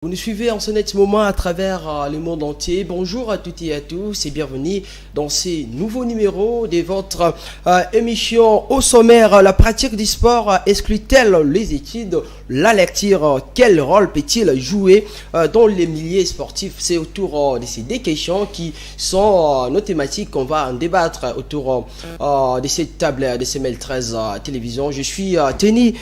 Vous nous suivez en ce net moment à travers le monde entier. Bonjour à toutes et à tous et bienvenue dans ces nouveaux numéros de votre émission au sommaire. La pratique du sport exclut-elle les études? La lecture, quel rôle peut-il jouer dans les milieux sportifs? C'est autour de ces deux questions qui sont nos thématiques qu'on va en débattre autour de cette table de CML 13 télévision. Je suis tenu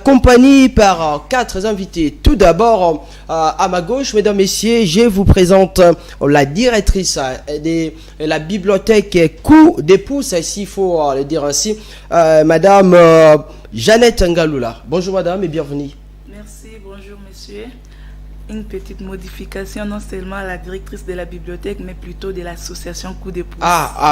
compagnie par quatre invités. Tout d'abord, à ma gauche, mesdames, messieurs, je vous présente la directrice de la bibliothèque Coup des Pouces, s'il faut le dire ainsi, madame Jeannette Ngalula. Bonjour madame et bienvenue. Merci, bonjour monsieur. Une petite modification, non seulement à la directrice de la bibliothèque, mais plutôt de l'association Coup des Pouces.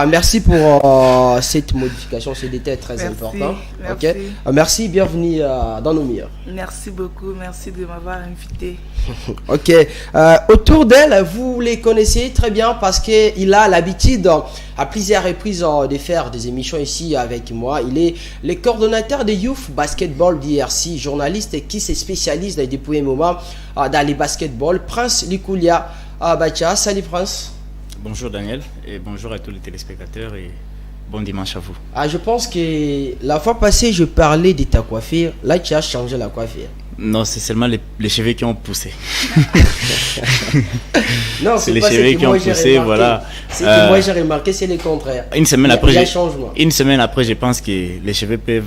Merci pour cette modification, ce détail très important. Merci. Okay. Merci, bienvenue dans nos murs. Merci beaucoup, merci de m'avoir invité. Ok. Autour d'elle, vous les connaissez très bien parce qu'il a l'habitude à plusieurs reprises de faire des émissions ici avec moi. Il est le coordonnateur de Youth Basketball d'IRC, journaliste qui se spécialise depuis un moment dans les basketball. Prince Likoulia Bacha. Salut Prince. Bonjour Daniel et bonjour à tous les téléspectateurs et bon dimanche à vous. Je pense que la fois passée, je parlais de ta coiffure. Là, tu as changé la coiffure. Non, c'est seulement les cheveux qui ont poussé. Non, c'est les cheveux qui ont poussé, voilà. Ce que moi j'ai remarqué, c'est le contraire. Une semaine après, je pense que les cheveux peuvent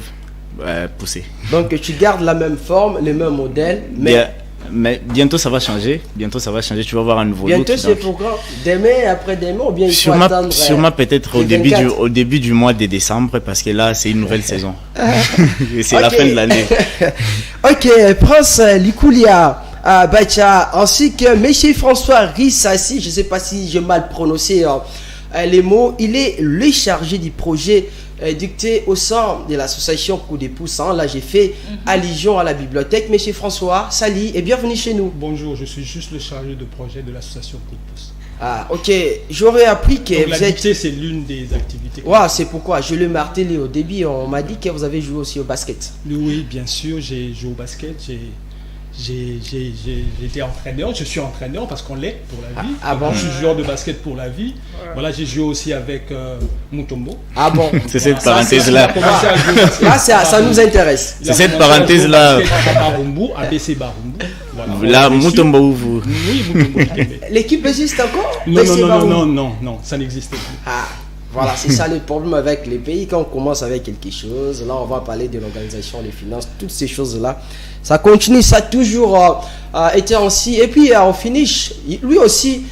pousser. Donc tu gardes la même forme, le même modèle, mais bientôt ça va changer. Bientôt ça va changer. Tu vas voir un nouveau look. Bientôt c'est pour quand? Demain, après-demain ou bien il faut attendre? Sûrement peut-être au début du mois de décembre parce que là c'est une nouvelle saison. Et c'est la fin de l'année. Ok, Prince Likoulia Bacha ainsi que M. François Rissassi, je ne sais pas si j'ai mal prononcé les mots. Il est le chargé du projet dicté au sein de l'association Coup des Pouces. Là, j'ai fait allusion à la bibliothèque. Monsieur François, salut et bienvenue chez nous. Bonjour, je suis juste le chargé de projet de l'association Coup de Pouce. Ok. J'aurais appris que donc, vous êtes... c'est l'une des activités. C'est pourquoi je le martelé au début. On m'a dit que vous avez joué aussi au basket. Oui, bien sûr, j'ai joué au basket. J'étais entraîneur, je suis entraîneur parce qu'on l'est pour la vie. Bon? Je suis joueur de basket pour la vie. Voilà, j'ai joué aussi avec Mutombo. Bon? C'est cette parenthèse-là. Ça nous intéresse. C'est cette parenthèse-là. ABC Barumbu. Voilà. Là, Mutombo ou vous? Oui, Mutombo. L'équipe existe encore? Non, ça n'existe plus. Voilà, c'est ça le problème avec les pays. Quand on commence avec quelque chose, là on va parler de l'organisation, des finances, toutes ces choses-là. Ça continue, ça a toujours été ainsi. Et puis en finish, lui aussi,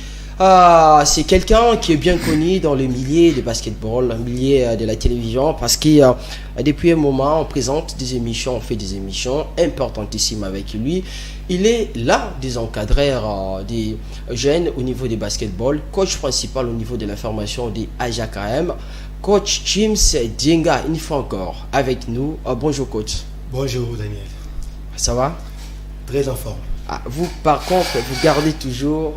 c'est quelqu'un qui est bien connu dans le milieu de basketball, le milieu de la télévision, parce que depuis un moment, on présente des émissions, on fait des émissions importantissimes avec lui. Il est l'un des encadreurs des jeunes au niveau du basketball, coach principal au niveau de la formation des AJKM, coach James Dienga, une fois encore avec nous. Bonjour coach. Bonjour Daniel. Ça va? Très en forme. Vous par contre, vous gardez toujours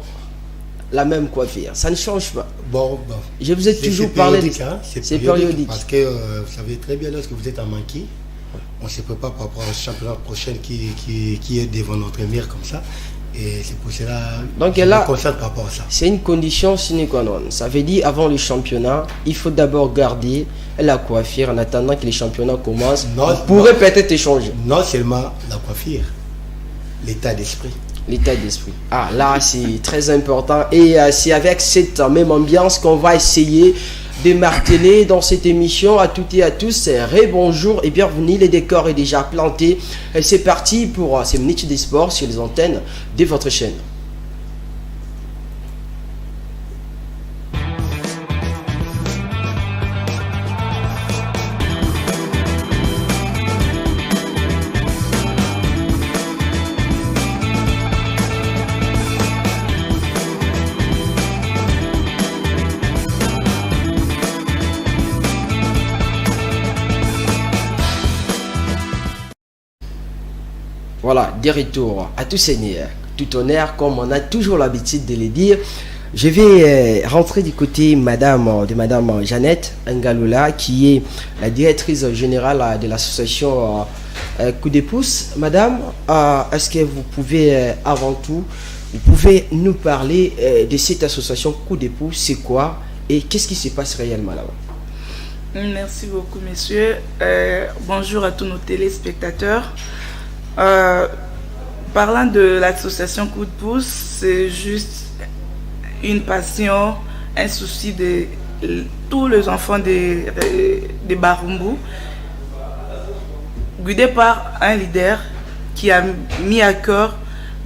la même coiffure, ça ne change pas. Bon. Je vous ai toujours parlé de ça. C'est périodique. Parce que vous savez très bien lorsque vous êtes en manqué, on se prépare par rapport au championnat prochain qui est devant notre mire comme ça. Et c'est pour cela donc je là, me concentre par rapport à ça. C'est une condition sine qua non. Ça veut dire avant le championnat, il faut d'abord garder la coiffure en attendant que les championnats commencent. On pourrait peut-être échanger. Non seulement la coiffure, l'état d'esprit. L'état d'esprit. Là, c'est très important. Et c'est avec cette même ambiance qu'on va essayer de marteler dans cette émission. À toutes et à tous, bonjour et bienvenue. Le décor est déjà planté. C'est parti pour ces minutes des sports sur les antennes de votre chaîne. Voilà, des retours à tout seigneur, tout honneur, comme on a toujours l'habitude de le dire. Je vais rentrer du côté de Madame Jeannette Ngalula, qui est la directrice générale de l'association coup de pouce. Madame, est-ce que vous pouvez, avant tout, vous pouvez nous parler de cette association coup de pouce, c'est quoi et qu'est-ce qui se passe réellement là-bas? Merci beaucoup, messieurs. Bonjour à tous nos téléspectateurs. Parlant de l'association Coup de pouce, c'est juste une passion, un souci de tous les enfants de Barumbu, guidé par un leader qui a mis à cœur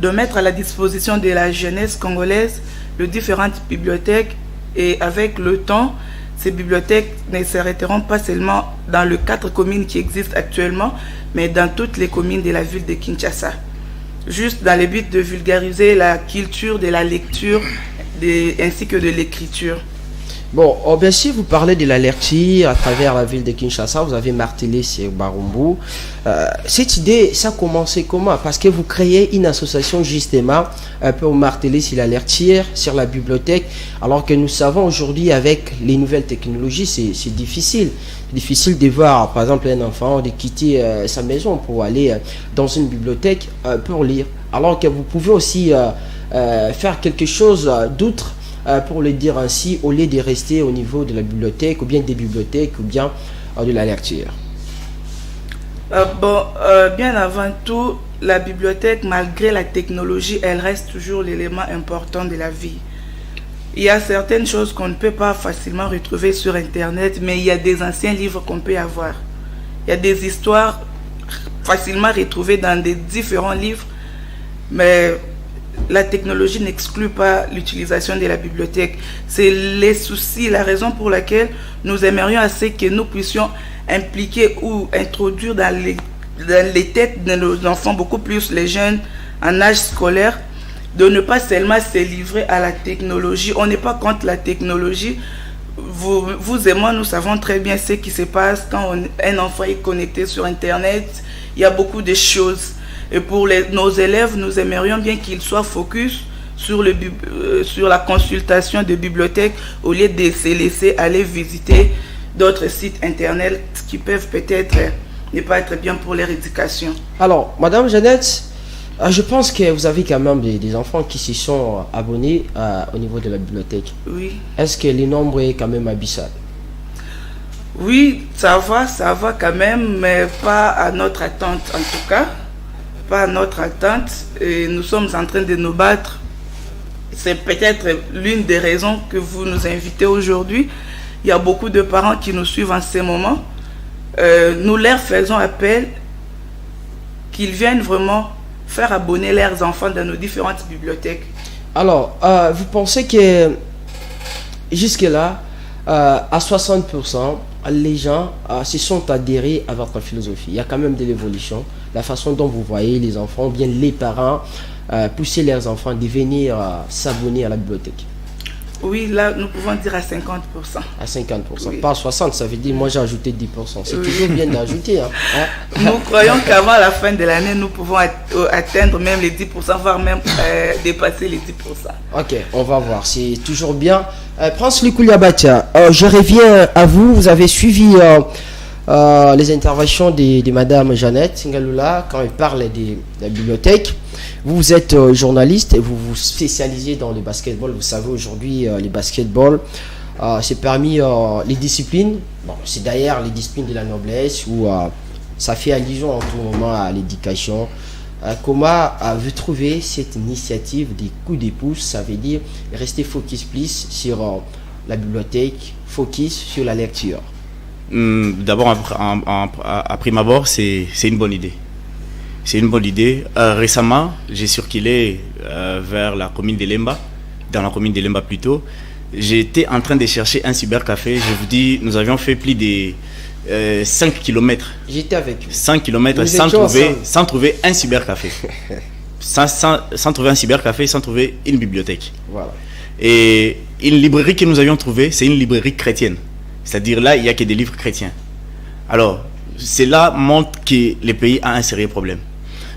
de mettre à la disposition de la jeunesse congolaise de différentes bibliothèques, et avec le temps, ces bibliothèques ne s'arrêteront pas seulement dans les 4 communes qui existent actuellement, mais dans toutes les communes de la ville de Kinshasa. Juste dans le but de vulgariser la culture de la lecture ainsi que de l'écriture. Bon, bien sûr, vous parlez de la lecture à travers la ville de Kinshasa, vous avez martelé sur Barumbu. Cette idée, ça a commencé comment? Parce que vous créez une association justement pour marteler sur la lecture, sur la bibliothèque, alors que nous savons aujourd'hui avec les nouvelles technologies, c'est difficile. C'est difficile de voir, par exemple, un enfant de quitter sa maison pour aller dans une bibliothèque pour lire. Alors que vous pouvez aussi faire quelque chose d'autre, pour le dire ainsi, au lieu de rester au niveau de la bibliothèque, ou bien des bibliothèques, ou bien de la lecture. Bien avant tout, la bibliothèque, malgré la technologie, elle reste toujours l'élément important de la vie. Il y a certaines choses qu'on ne peut pas facilement retrouver sur Internet, mais il y a des anciens livres qu'on peut avoir. Il y a des histoires facilement retrouvées dans des différents livres, mais la technologie n'exclut pas l'utilisation de la bibliothèque. C'est les soucis, la raison pour laquelle nous aimerions assez que nous puissions impliquer ou introduire dans les têtes de nos enfants, beaucoup plus les jeunes en âge scolaire, de ne pas seulement se livrer à la technologie. On n'est pas contre la technologie. Vous et moi, nous savons très bien ce qui se passe quand un enfant est connecté sur Internet. Il y a beaucoup de choses. Et pour nos élèves, nous aimerions bien qu'ils soient focus sur la consultation de bibliothèques au lieu de se laisser aller visiter d'autres sites internet qui peuvent peut-être ne pas être bien pour leur éducation. Alors, Madame Jeannette, je pense que vous avez quand même des enfants qui se sont abonnés au niveau de la bibliothèque. Oui. Est-ce que le nombre est quand même abyssal? Oui, ça va quand même, mais pas à notre attente en tout cas. Pas à notre attente. Et nous sommes en train de nous battre. C'est peut-être l'une des raisons que vous nous invitez aujourd'hui. Il y a beaucoup de parents qui nous suivent en ce moment. Nous leur faisons appel qu'ils viennent vraiment faire abonner leurs enfants dans nos différentes bibliothèques. Alors, vous pensez que jusque-là, à 60%, les gens se sont adhérés à votre philosophie? Il y a quand même de l'évolution. La façon dont vous voyez les enfants, bien les parents, pousser leurs enfants à venir s'abonner à la bibliothèque. Oui, là, nous pouvons dire à 50%. À 50%, oui. Pas à 60%, ça veut dire moi j'ai ajouté 10%. C'est toujours bien d'ajouter. Hein. Nous croyons qu'avant la fin de l'année, nous pouvons atteindre même les 10%, voire même dépasser les 10%. Ok, on va voir, c'est toujours bien. Prince Lukouliabatia, je reviens à vous. Vous avez suivi les interventions de Madame Jeannette Ngalula quand elle parle de la bibliothèque. Vous êtes journaliste et vous vous spécialisez dans le basketball. Vous savez aujourd'hui, le basketball, c'est parmi les disciplines. Bon, c'est d'ailleurs les disciplines de la noblesse où ça fait allusion en tout moment à l'éducation. Comment avez-vous trouvé cette initiative des coups de pouce? Ça veut dire rester focus plus sur la bibliothèque, focus sur la lecture. D'abord, à prime abord, c'est une bonne idée. C'est une bonne idée. Récemment, j'ai circulé vers la commune de Lemba, dans la commune de Lemba plutôt. J'étais en train de chercher un cybercafé. Je vous dis, nous avions fait plus de 5 km. J'étais avec vous. 5 km sans trouver un cybercafé. sans trouver un cybercafé, sans trouver une bibliothèque. Voilà. Et une librairie que nous avions trouvée, c'est une librairie chrétienne. C'est-à-dire là, il n'y a que des livres chrétiens. Alors, cela montre que le pays a un sérieux problème.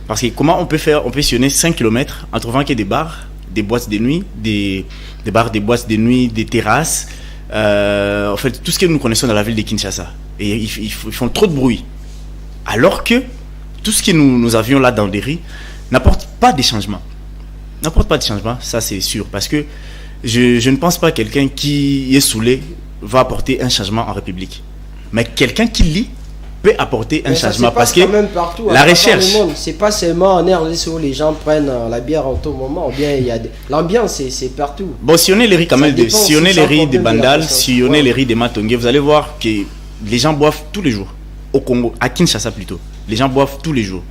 Parce que comment on peut sillonner 5 km en trouvant que des bars, des boîtes de nuit, des bars, des boîtes de nuit, des terrasses, en fait, tout ce que nous connaissons dans la ville de Kinshasa. Et ils font trop de bruit. Alors que tout ce que nous avions là dans Derry n'apporte pas de changement. N'apporte pas de changement, ça c'est sûr. Parce que je ne pense pas que quelqu'un qui est saoulé va apporter un changement en République. Mais quelqu'un qui lit peut apporter un changement. Parce que même partout, la recherche... C'est pas seulement en RDC où les gens prennent la bière en tout moment. Ou bien il y a l'ambiance, c'est partout. Bon, si on est les riz quand même, si on est les riz de Bandal, si on est les riz de Matongé, vous allez voir que les gens boivent tous les jours. Au Congo, à Kinshasa plutôt. Les gens boivent tous les jours.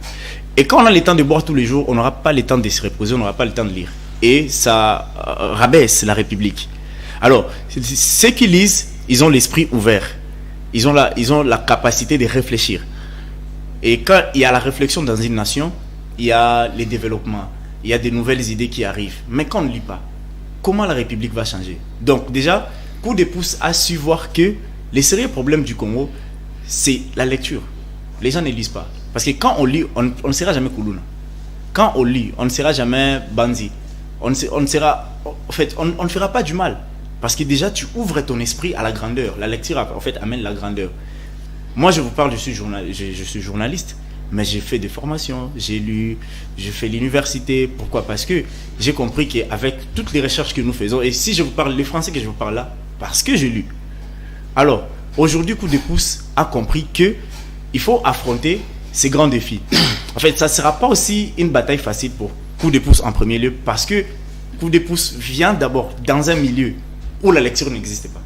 Et quand on a le temps de boire tous les jours, on n'aura pas le temps de se reposer, on n'aura pas le temps de lire. Et ça rabaisse la République. Alors, ceux qui lisent, ils ont l'esprit ouvert. Ils ont la capacité de réfléchir. Et quand il y a la réflexion dans une nation, il y a les développements, il y a des nouvelles idées qui arrivent. Mais quand on ne lit pas, comment la République va changer? Donc déjà, coup de pouce a su voir que les sérieux problèmes du Congo, c'est la lecture. Les gens ne lisent pas. Parce que quand on lit, on ne sera jamais Koulouna. Quand on lit, on ne sera jamais Banzi. On ne fera pas du mal. Parce que déjà, tu ouvres ton esprit à la grandeur. La lecture, en fait, amène la grandeur. Moi, je vous parle, je suis journaliste, mais j'ai fait des formations, j'ai lu, j'ai fait l'université. Pourquoi? Parce que j'ai compris qu'avec toutes les recherches que nous faisons, et si je vous parle les français que je vous parle là, parce que j'ai lu. Alors, aujourd'hui, Coup de pouce a compris que il faut affronter ces grands défis. En fait, ça ne sera pas aussi une bataille facile pour Coup de pouce en premier lieu, parce que Coup de pouce vient d'abord dans un milieu où la lecture n'existait pas.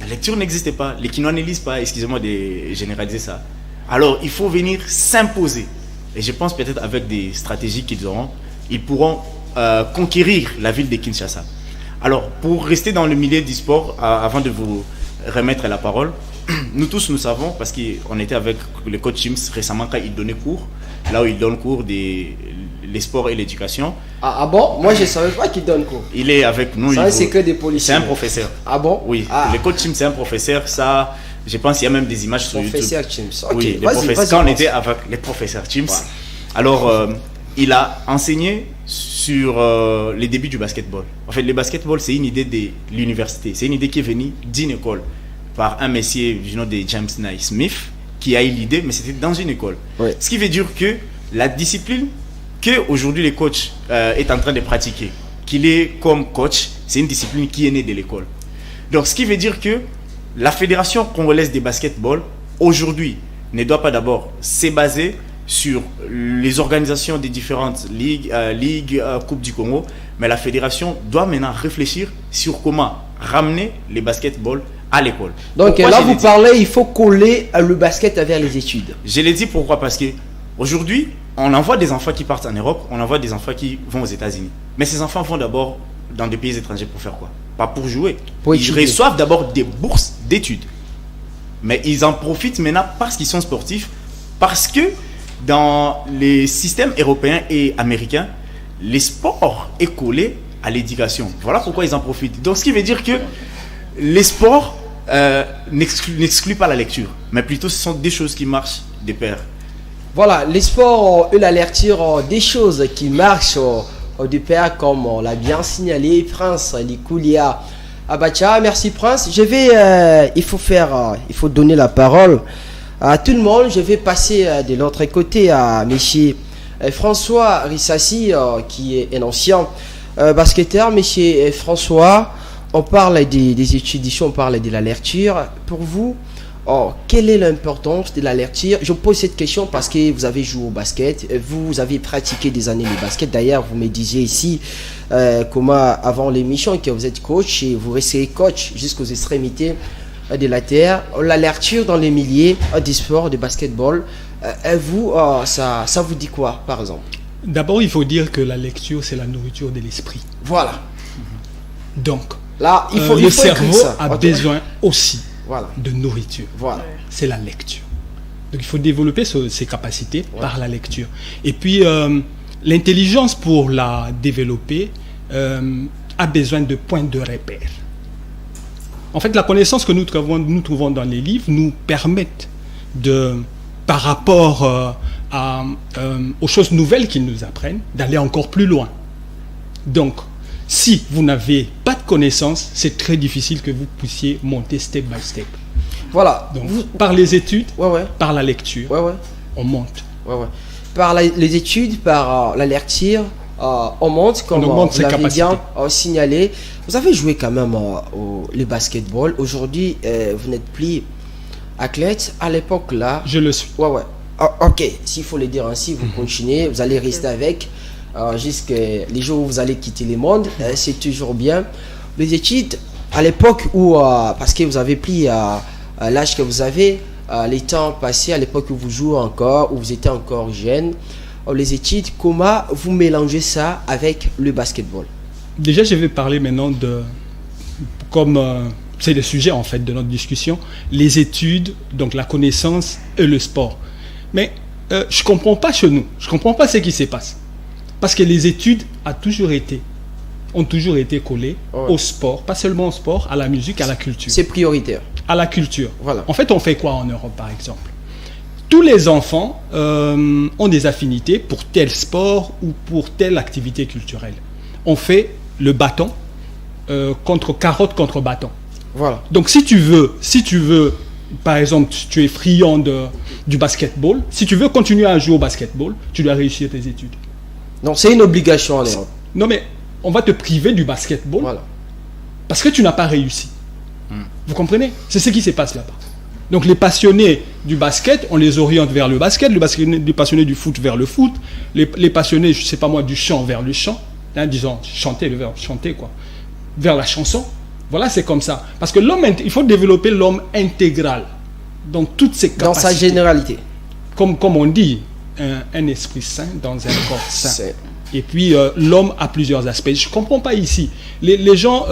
La lecture n'existait pas, les Quinois ne lisent pas, excusez-moi de généraliser ça. Alors, il faut venir s'imposer. Et je pense peut-être avec des stratégies qu'ils auront, ils pourront conquérir la ville de Kinshasa. Alors, pour rester dans le milieu du sport, avant de vous remettre la parole, nous tous nous savons, parce qu'on était avec le coach James récemment quand il donnait cours, là où il donne cours des les sports et l'éducation. Ah bon? Moi je ne savais pas qu'il donne cours. Il est avec nous. Ça c'est que des policiers. C'est un professeur. Ah bon? Oui. Le coach James c'est un professeur. Ça, je pense qu'il y a même des images sur professeur YouTube. James. Ok. Oui, quand on était avec les professeurs James, alors il a enseigné sur les débuts du basketball. En fait, le basketball c'est une idée de l'université. C'est une idée qui est venue d'une école par un monsieur du nom de James Naismith qui a eu l'idée, mais c'était dans une école. Oui. Ce qui veut dire que la discipline que aujourd'hui le coach est en train de pratiquer, qu'il est comme coach, c'est une discipline qui est née de l'école. Donc ce qui veut dire que la fédération congolaise de basketball aujourd'hui ne doit pas d'abord se baser sur les organisations des différentes ligues, Coupe du Congo, mais la fédération doit maintenant réfléchir sur comment ramener les basketball à l'école. Donc pourquoi là vous parlez, il faut coller le basket avec les études. Je l'ai dit pourquoi? Parce que aujourd'hui, on envoie des enfants qui partent en Europe, on envoie des enfants qui vont aux États-Unis. Mais ces enfants vont d'abord dans des pays étrangers pour faire quoi? Pas pour jouer. Ils reçoivent d'abord des bourses d'études. Mais ils en profitent maintenant parce qu'ils sont sportifs, parce que dans les systèmes européens et américains, les sports est collé à l'éducation. Voilà pourquoi ils en profitent. Donc ce qui veut dire que les sports n'excluent pas la lecture, mais plutôt ce sont des choses qui marchent de pair. Voilà, les sports et la lecture, des choses qui marchent de pair, comme on l'a bien signalé, Prince Likoulia Abacha. Merci Prince. Il faut donner la parole à tout le monde. Je vais passer de l'autre côté à monsieur François Rissassi, qui est un ancien basketteur. Monsieur François, on parle des études, on parle de la lecture. Pour vous, quelle est l'importance de la lecture? Je pose cette question parce que vous avez joué au basket, vous avez pratiqué des années le basket. D'ailleurs, vous me disiez ici, comment avant l'émission, que vous êtes coach et vous restez coach jusqu'aux extrémités de la terre. La lecture dans les milieux du sport, du basketball, vous, ça vous dit quoi, par exemple? D'abord, il faut dire que la lecture, c'est la nourriture de l'esprit. Voilà. Donc, là, le cerveau a besoin aussi voilà. de nourriture. Voilà. C'est la lecture. Donc, il faut développer ses capacités par la lecture. Et puis, l'intelligence, pour la développer, a besoin de points de repère. En fait, la connaissance que nous trouvons dans les livres nous permettent par rapport aux choses nouvelles qu'ils nous apprennent, d'aller encore plus loin. Donc, si vous n'avez pas de connaissances, c'est très difficile que vous puissiez monter step by step. Voilà. Donc, par les études, par la lecture, on monte. Ouais. Par les études, par la lecture, on monte, comme On augmente vous ses l'avez capacités. bien signalé. Vous avez joué quand même le basketball. Aujourd'hui, vous n'êtes plus athlète. À l'époque, là, Je le suis. ouais. Ok, s'il faut le dire ainsi, vous continuez, vous allez rester avec jusqu'à les jours où vous allez quitter le monde. C'est toujours bien. Les études, à l'époque où, parce que vous avez pris l'âge que vous avez, les temps passés, à l'époque où vous jouez encore, où vous étiez encore jeune, les études, comment vous mélangez ça avec le basketball? Déjà, je vais parler maintenant comme c'est le sujet en fait de notre discussion, les études, donc la connaissance et le sport. Mais je comprends pas chez nous, je comprends pas ce qui se passe. Parce que les études ont toujours été collées au sport, pas seulement au sport, à la musique, à la culture. C'est prioritaire. À la culture. Voilà. En fait, on fait quoi en Europe, par exemple? Tous les enfants ont des affinités pour tel sport ou pour telle activité culturelle. On fait le bâton contre carotte contre bâton. Voilà. Donc, si tu veux, par exemple, tu es friand du basketball, si tu veux continuer à jouer au basketball, tu dois réussir tes études. Donc, c'est une obligation en Europe. Non, mais on va te priver du basketball Voilà. parce que tu n'as pas réussi. Vous comprenez? C'est ce qui se passe là-bas. Donc les passionnés du basket, on les oriente vers le basket, les passionnés du foot vers le foot, les passionnés, je ne sais pas moi, du chant vers le chant, disons, chanter, le verbe chanter, quoi, vers la chanson. Voilà, c'est comme ça. Parce que il faut développer l'homme intégral dans toutes ses capacités. Dans sa généralité. Comme on dit, un esprit sain dans un corps sain. C'est- Et puis, l'homme a plusieurs aspects. Je ne comprends pas ici. Les gens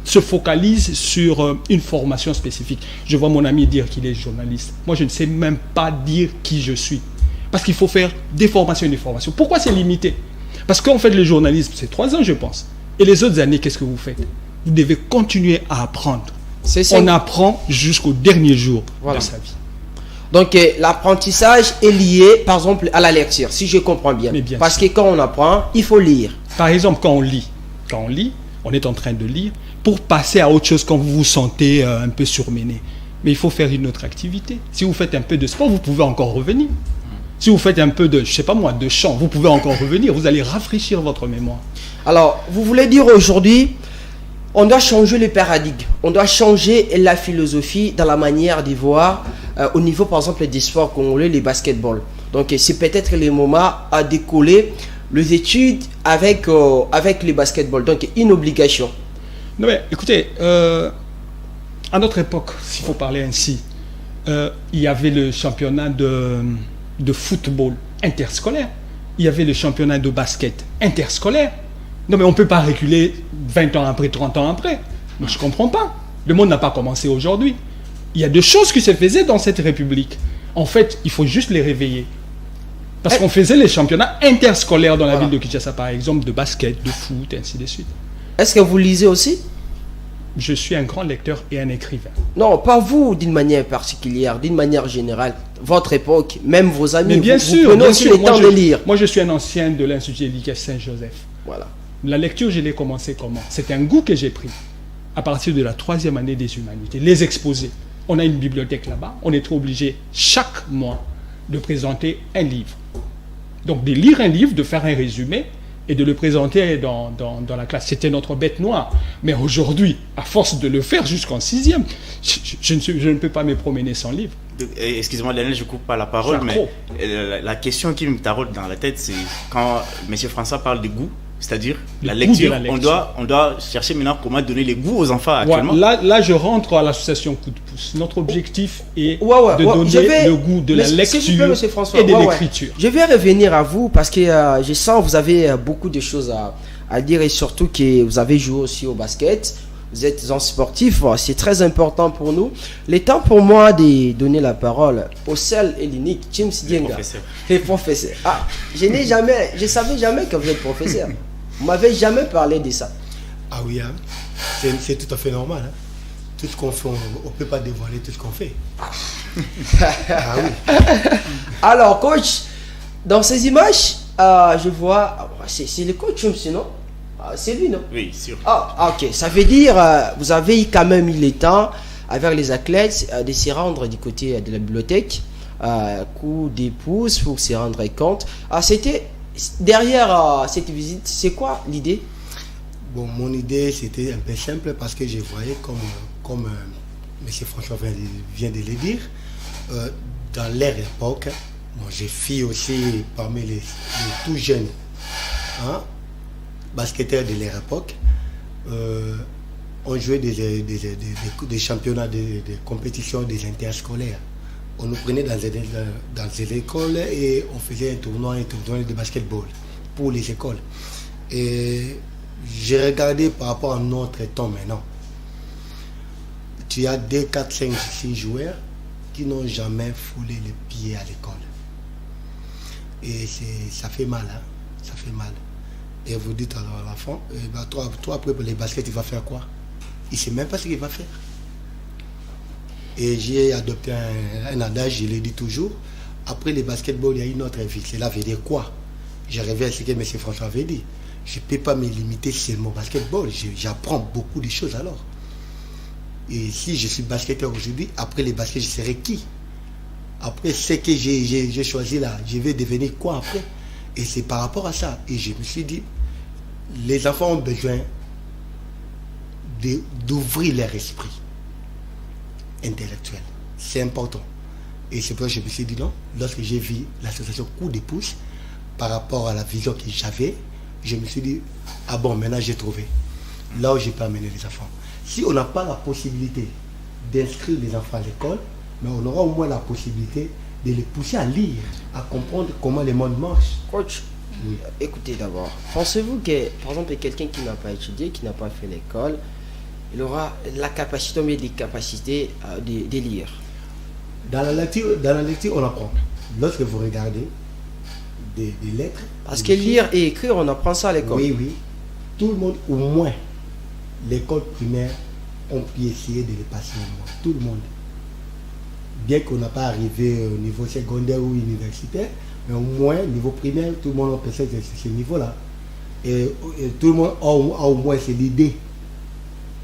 se focalisent sur une formation spécifique. Je vois mon ami dire qu'il est journaliste. Moi, je ne sais même pas dire qui je suis. Parce qu'il faut faire des formations et des formations. Pourquoi c'est limité? Parce qu'en fait, le journalisme, c'est 3 ans, je pense. Et les autres années, qu'est-ce que vous faites? Vous devez continuer à apprendre. C'est ça. On apprend jusqu'au dernier jour Voilà. de sa vie. Donc, l'apprentissage est lié, par exemple, à la lecture, si je comprends bien. Mais bien Parce sûr. que quand on apprend, il faut lire. Par exemple, quand on lit, on est en train de lire pour passer à autre chose quand vous vous sentez un peu surmené. Mais il faut faire une autre activité. Si vous faites un peu de sport, vous pouvez encore revenir. Si vous faites un peu de, je sais pas moi, de chant, vous pouvez encore revenir. Vous allez rafraîchir votre mémoire. Alors, vous voulez dire aujourd'hui, on doit changer le paradigme, on doit changer la philosophie dans la manière de voir au niveau, par exemple, des sports congolais, les basketball. Donc, c'est peut-être le moment à décoller les études avec les basketball. Donc, une obligation. Non mais écoutez, à notre époque, s'il faut parler ainsi, il y avait le championnat de football interscolaire. Il y avait le championnat de basket interscolaire. Non mais on ne peut pas reculer 20 ans après, 30 ans après. Donc, je ne comprends pas. Le monde n'a pas commencé aujourd'hui. Il y a des choses qui se faisaient dans cette république. En fait, il faut juste les réveiller. Parce qu'on faisait les championnats interscolaires dans la Voilà. ville de Kinshasa, par exemple, de basket, de foot, et ainsi de suite. Est-ce que vous lisez aussi? Je suis un grand lecteur et un écrivain. Non, pas vous d'une manière particulière, d'une manière générale. Votre époque, même vos amis, Mais bien vous sûr, prenez bien aussi sûr. le temps de lire. Moi, je suis un ancien de l'Institut d'éducation Saint-Joseph. Voilà. La lecture, je l'ai commencé comment? C'est un goût que j'ai pris à partir de la 3e année des humanités. Les exposés. On a une bibliothèque là-bas. On est obligé chaque mois de présenter un livre. Donc, de lire un livre, de faire un résumé et de le présenter dans la classe. C'était notre bête noire. Mais aujourd'hui, à force de le faire jusqu'en 6e, je ne peux pas me promener sans livre. Excusez-moi, Daniel, je coupe pas la parole, C'est mais accro. la question qui me taraude dans la tête, c'est quand M. François parle de goût, c'est-à-dire Le la goût de lecture, la lecture. on doit chercher maintenant comment donner les goûts aux enfants Ouais, actuellement. là, je rentre à l'association Coup de pouce. Notre objectif est Ouais, de donner je vais- le goût de la Mais s'il vous plaît, lecture monsieur François, et de ouais. l'écriture. Je vais revenir à vous parce que je sens que vous avez beaucoup de choses à dire et surtout que vous avez joué aussi au basket. Vous êtes un sportif, c'est très important pour nous. Le temps pour moi de donner la parole au seul et l'unique James Dienga, professeur. le professeur. Ah, je savais jamais que vous êtes professeur. Vous m'avez jamais parlé de ça. Ah oui, hein. C'est tout à fait normal. Hein. Tout ce qu'on fait, on ne peut pas dévoiler tout ce qu'on fait. Ah oui. Alors, coach, dans ces images, je vois, c'est le coach James, non? C'est lui, non? Oui, sûr. Ah, ok. Ça veut dire, vous avez quand même eu le temps, avec les athlètes, de se rendre du côté de la bibliothèque, coup des pouces pour se rendre compte. C'était derrière cette visite, c'est quoi l'idée? Bon, mon idée, c'était un peu simple parce que je voyais comme M. François vient de le dire, dans leur époque, bon, j'ai fait aussi parmi les tout jeunes basketteurs de leur époque, on jouait des championnats, des compétitions, des interscolaires. On nous prenait dans les écoles et on faisait un tournoi de basketball pour les écoles. Et j'ai regardé par rapport à notre temps maintenant. Tu as 2, 4, 5, 6 joueurs qui n'ont jamais foulé les pieds à l'école. Et ça fait mal, hein? Ça fait mal. Et vous dites alors à l'enfant, toi après pour les baskets, tu vas faire quoi? Il ne sait même pas ce qu'il va faire. Et j'ai adopté un adage, je le dis toujours, après les basketball, il y a une autre vie. Cela veut dire quoi? J'ai rêvé à ce que M. François avait dit. Je ne peux pas me limiter seulement au basketball. J'apprends beaucoup de choses alors. Et si je suis basketteur aujourd'hui, après les baskets, je serai qui? Après ce que j'ai choisi là, je vais devenir quoi après? Et c'est par rapport à ça. Et je me suis dit, les enfants ont besoin d'ouvrir leur esprit intellectuel. C'est important. Et c'est pour ça que je me suis dit non. Lorsque j'ai vu l'association Coup de pouce, par rapport à la vision que j'avais, je me suis dit, ah bon, maintenant j'ai trouvé. Là où je peux amener les enfants. Si on n'a pas la possibilité d'inscrire les enfants à l'école, mais on aura au moins la possibilité de les pousser à lire, à comprendre comment le monde marche. Coach, oui. Écoutez d'abord, pensez-vous que, par exemple, quelqu'un qui n'a pas étudié, qui n'a pas fait l'école, il aura la capacité, mais des capacités de lire? Dans la lecture, on apprend. Lorsque vous regardez des lettres... Parce que lire et écrire, on apprend ça à l'école. Oui, oui. Tout le monde, au moins, l'école primaire, on peut essayer de les passer au moins. Tout le monde. Bien qu'on n'a pas arrivé au niveau secondaire ou universitaire, mais au moins, niveau primaire, tout le monde a passé ce niveau-là. Et tout le monde a au moins c'est l'idée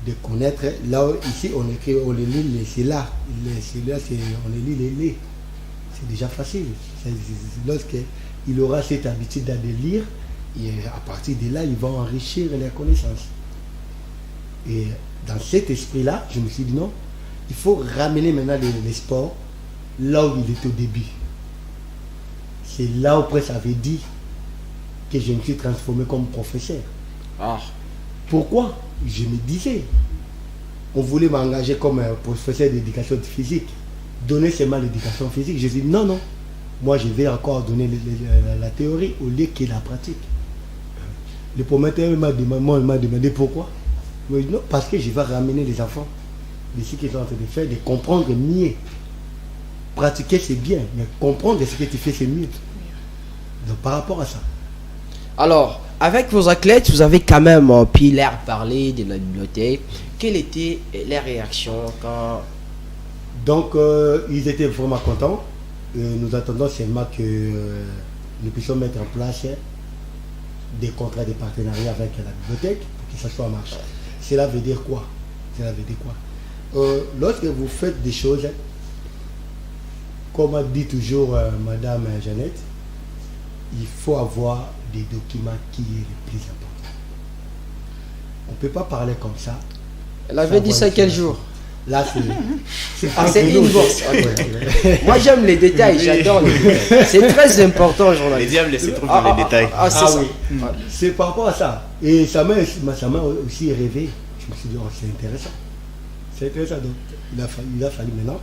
de connaître. Là, ici, on écrit, on les lit, c'est là. On les lit, les. C'est déjà facile. Lorsqu'il aura cette habitude de lire, et à partir de là, il va enrichir les connaissances. Et dans cet esprit-là, je me suis dit non, il faut ramener maintenant les sports là où il est au début. C'est là où presque ça avait dit que je me suis transformé comme professeur. Ah. Pourquoi? Je me disais, on voulait m'engager comme un professeur d'éducation physique, donner seulement l'éducation physique. Je dis non, non, moi je vais encore donner la théorie au lieu que la pratique. Le promoteur m'a demandé pourquoi. Mais non, parce que je vais ramener les enfants de ce qu'ils sont en train de faire, de comprendre mieux. Pratiquer c'est bien, mais comprendre ce que tu fais c'est mieux. Donc par rapport à ça. Alors, avec vos athlètes, vous avez quand même pu leur parler de la bibliothèque. Quelle était leur réaction quand... Donc, ils étaient vraiment contents. Nous attendons seulement que nous puissions mettre en place des contrats de partenariat avec la bibliothèque pour que ça soit en marche. Cela veut dire quoi? Cela veut dire quoi? Lorsque vous faites des choses, comme dit toujours Madame Jeannette, il faut avoir des documents qui est le plus important. On ne peut pas parler comme ça. Elle avait dit ça quel jour? Là, c'est une bourse. Okay. Moi, j'aime les détails, j'adore les détails. C'est très important, journaliste. Les diables se trouvent dans les détails. Oui. C'est par rapport à ça. Et ça m'a aussi rêvé. Je me suis dit, oh, c'est intéressant. C'est intéressant. Donc, il a fallu maintenant.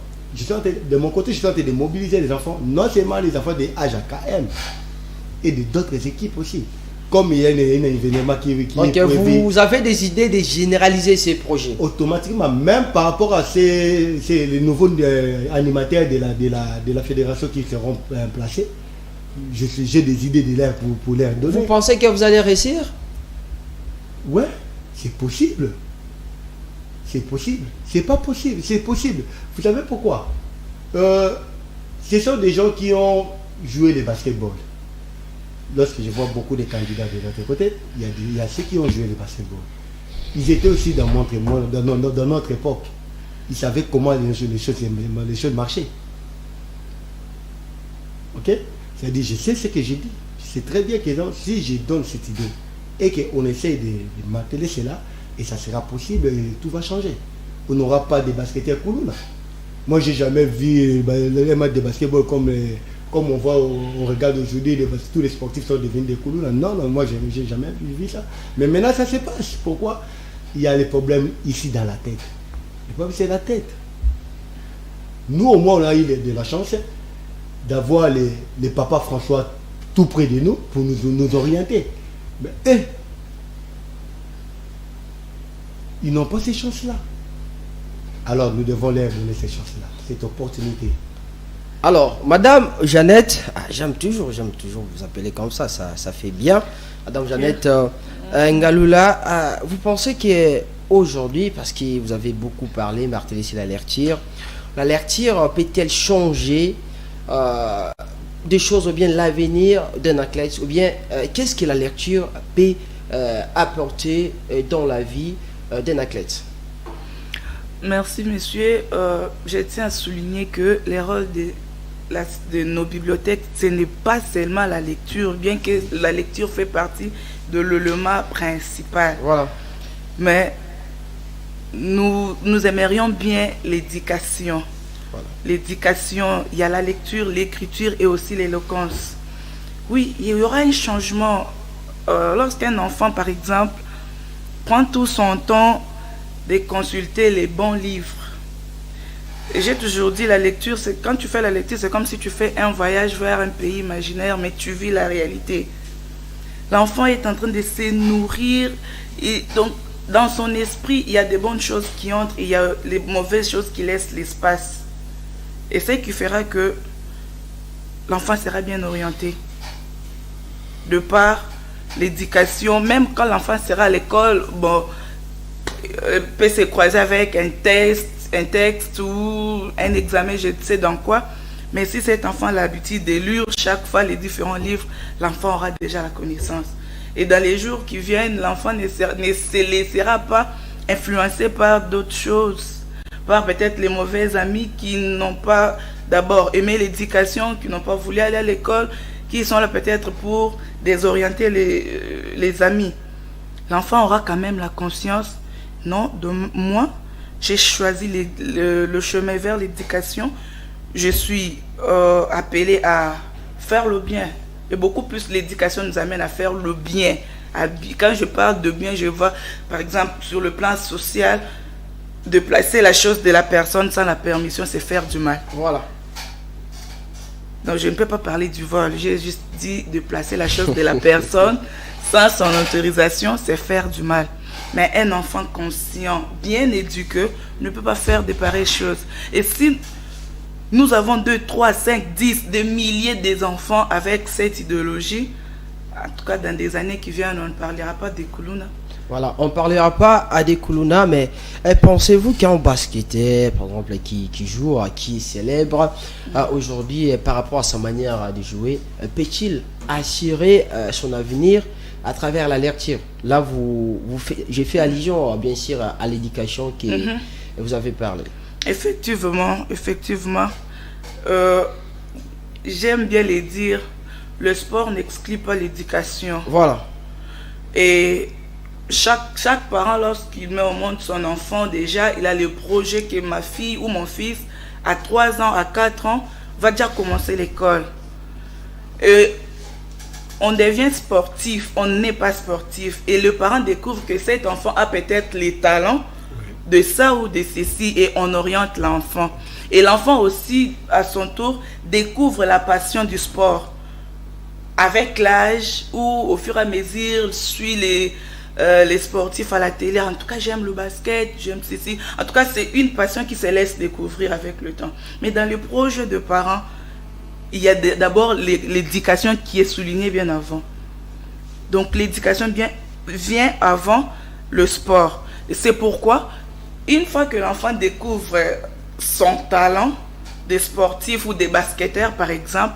De mon côté, je suis en train de mobiliser les enfants, non seulement les enfants des AJKM, et d'autres équipes aussi. Comme il y a un événement qui donc, vous avez des idées de généraliser ces projets? Automatiquement, même par rapport à les nouveaux animateurs de la fédération qui seront placés, j'ai des idées de l'air pour leur donner. Vous pensez que vous allez réussir? Ouais, c'est possible. C'est possible. C'est pas possible, c'est possible. Vous savez pourquoi? Ce sont des gens qui ont joué le basketball. Lorsque je vois beaucoup de candidats de notre côté, il y a ceux qui ont joué le basketball. Ils étaient aussi dans notre époque. Ils savaient comment les choses marchaient. Ok? C'est-à-dire, je sais ce que j'ai dit. Je sais très bien que si je donne cette idée et qu'on essaye de marteler cela, et ça sera possible, tout va changer. On n'aura pas de basketteurs Koulouna. Moi, j'ai jamais vu les matchs de basketball comme on voit, on regarde aujourd'hui, tous les sportifs sont devenus des Koulouna. Non, moi, j'ai jamais vu ça. Mais maintenant, ça se passe. Pourquoi? Il y a les problèmes ici dans la tête. Le problème, c'est la tête. Nous, au moins, on a eu de la chance d'avoir les papas François tout près de nous pour nous orienter. Mais ils n'ont pas ces chances-là. Alors, nous devons leur donner ces chances-là, cette opportunité. Alors, Madame Jeannette, j'aime toujours vous appeler comme ça fait bien. Madame Jeannette Ngalula, vous pensez qu'aujourd'hui, parce que vous avez beaucoup parlé, martelé sur l'alertir peut-elle changer des choses, ou bien l'avenir d'un athlète, ou bien qu'est-ce que la lecture peut apporter dans la vie d'un athlète? Merci, monsieur. Je tiens à souligner que les rôles de nos bibliothèques, ce n'est pas seulement la lecture, bien que la lecture fait partie de l'élément principal. Voilà. Mais nous aimerions bien l'éducation. Voilà. L'éducation, il y a la lecture, l'écriture et aussi l'éloquence. Oui, il y aura un changement. Lorsqu'un enfant, par exemple, prend tout son temps de consulter les bons livres. Et j'ai toujours dit, la lecture, c'est quand tu fais la lecture, c'est comme si tu fais un voyage vers un pays imaginaire, mais tu vis la réalité. L'enfant est en train de se nourrir, et donc dans son esprit, il y a des bonnes choses qui entrent, et il y a les mauvaises choses qui laissent l'espace. Et c'est ce qui fera que l'enfant sera bien orienté. De par l'éducation, même quand l'enfant sera à l'école, bon, peut se croiser avec un texte ou un examen, je ne sais dans quoi. Mais si cet enfant a l'habitude de lire chaque fois les différents livres, l'enfant aura déjà la connaissance. Et dans les jours qui viennent, l'enfant ne se laissera pas influencer par d'autres choses, par peut-être les mauvais amis qui n'ont pas d'abord aimé l'éducation, qui n'ont pas voulu aller à l'école, qui sont là peut-être pour désorienter les amis. L'enfant aura quand même la conscience. Non, de moi, j'ai choisi le chemin vers l'éducation. Je suis appelé à faire le bien. Et beaucoup plus, l'éducation nous amène à faire le bien. Quand je parle de bien, je vois, par exemple, sur le plan social, de placer la chose de la personne sans la permission, c'est faire du mal. Voilà. Donc, je ne peux pas parler du vol. J'ai juste dit de placer la chose de la personne sans son autorisation, c'est faire du mal. Mais un enfant conscient, bien éduqué, ne peut pas faire de pareilles choses. Et si nous avons 2, 3, 5, 10, des milliers d'enfants avec cette idéologie, en tout cas dans des années qui viennent, on ne parlera pas des Koulouna. Voilà, on ne parlera pas à des Koulouna, mais pensez-vous qu'un basketteur, par exemple, qui joue, qui est célèbre, aujourd'hui, par rapport à sa manière de jouer, peut-il assurer son avenir à travers la lecture? Là, j'ai fait allusion, bien sûr, à l'éducation que vous avez parlé. Effectivement. J'aime bien le dire, le sport n'exclut pas l'éducation. Voilà. Et chaque parent, lorsqu'il met au monde son enfant, déjà, il a le projet que ma fille ou mon fils, à 3 ans, à 4 ans, va déjà commencer l'école. Et on devient sportif, on n'est pas sportif. Et le parent découvre que cet enfant a peut-être les talents de ça ou de ceci et on oriente l'enfant. Et l'enfant aussi, à son tour, découvre la passion du sport. Avec l'âge ou au fur et à mesure, il suit les sportifs à la télé. En tout cas, j'aime le basket, j'aime ceci. En tout cas, c'est une passion qui se laisse découvrir avec le temps. Mais dans le projet de parents, il y a d'abord l'éducation qui est soulignée bien avant. Donc l'éducation vient avant le sport. Et c'est pourquoi, une fois que l'enfant découvre son talent de sportif ou de basketteur par exemple,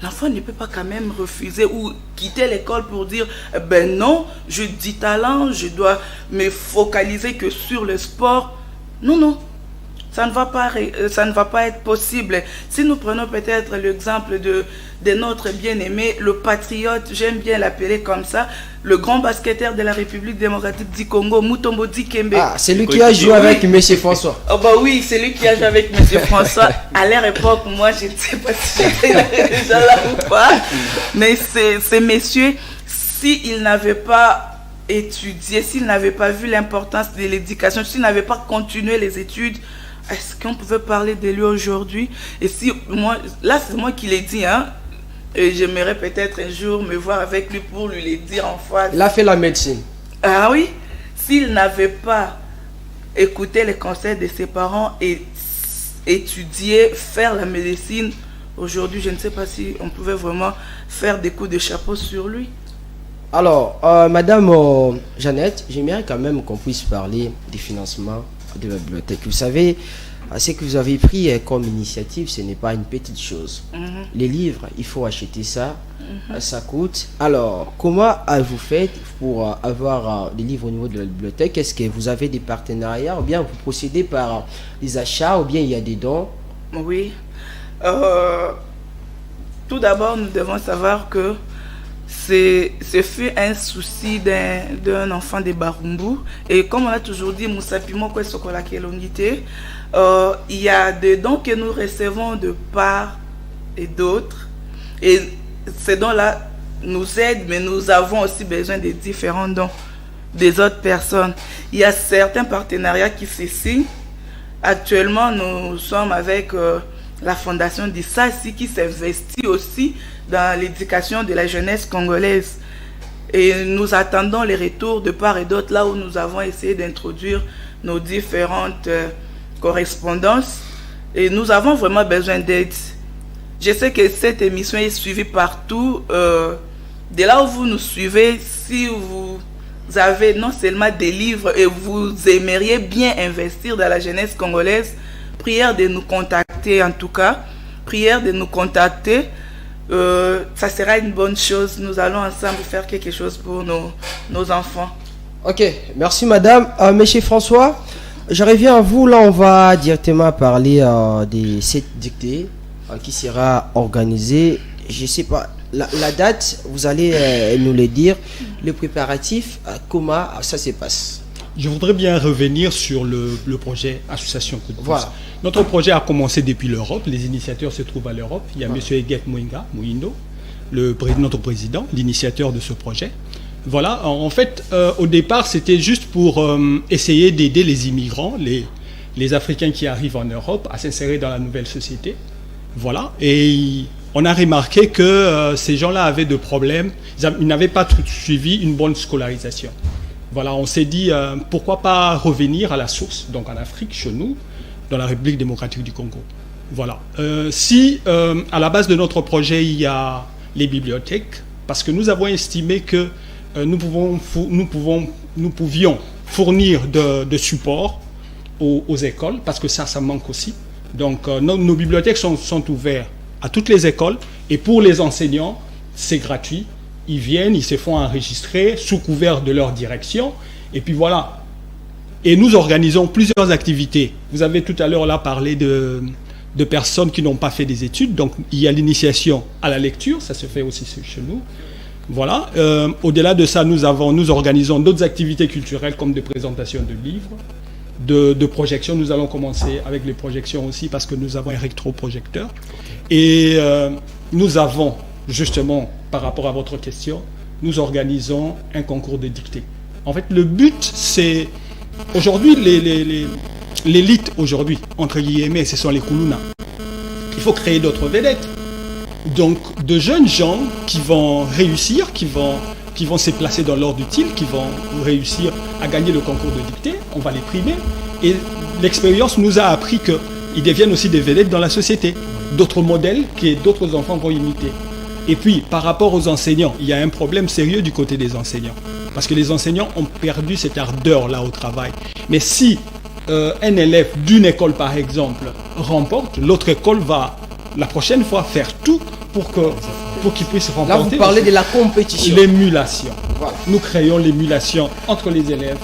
l'enfant ne peut pas quand même refuser ou quitter l'école pour dire ben non, je dis talent, je dois me focaliser que sur le sport. Non. ça ne va pas être possible. Si nous prenons peut-être l'exemple de notre bien-aimé, le patriote, j'aime bien l'appeler comme ça, le grand basketteur de la République démocratique du Congo, Mutombo Dikembe. Ah, c'est lui qui a joué avec M. François. Oh bah oui, c'est lui qui a joué avec M. François. À leur époque, moi, je ne sais pas si j'étais déjà là ou pas. Mais ces messieurs, s'ils n'avaient pas étudié, s'ils n'avaient pas vu l'importance de l'éducation, s'ils n'avaient pas continué les études, est-ce qu'on pouvait parler de lui aujourd'hui? Et si moi, là c'est moi qui l'ai dit, hein, et j'aimerais peut-être un jour me voir avec lui pour lui les dire en face. Il a fait la médecine. Ah oui, s'il n'avait pas écouté les conseils de ses parents et étudier, faire la médecine, aujourd'hui je ne sais pas si on pouvait vraiment faire des coups de chapeau sur lui. Alors, Madame Jeannette, j'aimerais quand même qu'on puisse parler du financement de la bibliothèque. Vous savez, ce que vous avez pris comme initiative, ce n'est pas une petite chose. Les livres, il faut acheter ça, ça coûte. Alors, comment avez-vous fait pour avoir des livres au niveau de la bibliothèque? Est-ce que vous avez des partenariats ou bien vous procédez par des achats ou bien il y a des dons? Oui. Tout d'abord, nous devons savoir que ce fut un souci d'un enfant de Barumbu. Et comme on a toujours dit, il y a des dons que nous recevons de part et d'autre. Et ces dons-là nous aident, mais nous avons aussi besoin de différents dons des autres personnes. Il y a certains partenariats qui se signent. Actuellement, nous sommes avec la fondation d'Issassi qui s'investit aussi dans l'éducation de la jeunesse congolaise. Et nous attendons les retours de part et d'autre, là où nous avons essayé d'introduire nos différentes correspondances. Et nous avons vraiment besoin d'aide. Je sais que cette émission est suivie partout. De là où vous nous suivez, si vous avez non seulement des livres et vous aimeriez bien investir dans la jeunesse congolaise, prière de nous contacter en tout cas. Prière de nous contacter. Ça sera une bonne chose. Nous allons ensemble faire quelque chose pour nos enfants. Ok, merci madame. Monsieur François, je reviens à vous. Là, on va directement parler de cette dictée qui sera organisée. Je ne sais pas, la date, vous allez nous le dire. Les préparatifs, comment ça se passe? Je voudrais bien revenir sur le projet Association Coup de Pouce. Voilà. Notre projet a commencé depuis l'Europe. Les initiateurs se trouvent à l'Europe. Il y a M. Eguet Mouindo, notre président, l'initiateur de ce projet. Voilà, en fait, au départ, c'était juste pour essayer d'aider les immigrants, les Africains qui arrivent en Europe à s'insérer dans la nouvelle société. Voilà, et on a remarqué que ces gens-là avaient des problèmes. Ils n'avaient pas suivi une bonne scolarisation. Voilà, on s'est dit, pourquoi pas revenir à la source, donc en Afrique, chez nous, dans la République démocratique du Congo. Voilà. Si à la base de notre projet, il y a les bibliothèques, parce que nous avons estimé que nous pouvions fournir de support aux écoles, parce que ça manque aussi. Donc, nos bibliothèques sont ouvertes à toutes les écoles, et pour les enseignants, c'est gratuit. Ils viennent, ils se font enregistrer sous couvert de leur direction, et puis voilà. Et nous organisons plusieurs activités. Vous avez tout à l'heure là parlé de personnes qui n'ont pas fait des études. Donc, il y a l'initiation à la lecture, ça se fait aussi chez nous. Voilà. Au-delà de ça, nous organisons d'autres activités culturelles comme des présentations de livres, de projections. Nous allons commencer avec les projections aussi parce que nous avons un rétroprojecteur. Et nous avons, justement, par rapport à votre question, nous organisons un concours de dictée. En fait, le but, c'est... Aujourd'hui, l'élite, aujourd'hui, entre guillemets, ce sont les Kuluna. Il faut créer d'autres vedettes. Donc, de jeunes gens qui vont réussir, qui vont se placer dans l'ordre utile, qui vont réussir à gagner le concours de dictée, on va les primer. Et l'expérience nous a appris qu'ils deviennent aussi des vedettes dans la société. D'autres modèles que d'autres enfants vont imiter. Et puis, par rapport aux enseignants, il y a un problème sérieux du côté des enseignants. Parce que les enseignants ont perdu cette ardeur-là au travail. Mais si un élève d'une école, par exemple, remporte, l'autre école va, la prochaine fois, faire tout pour qu'il puisse remporter. Là, vous parlez de la compétition. L'émulation. Voilà. Nous créons l'émulation entre les élèves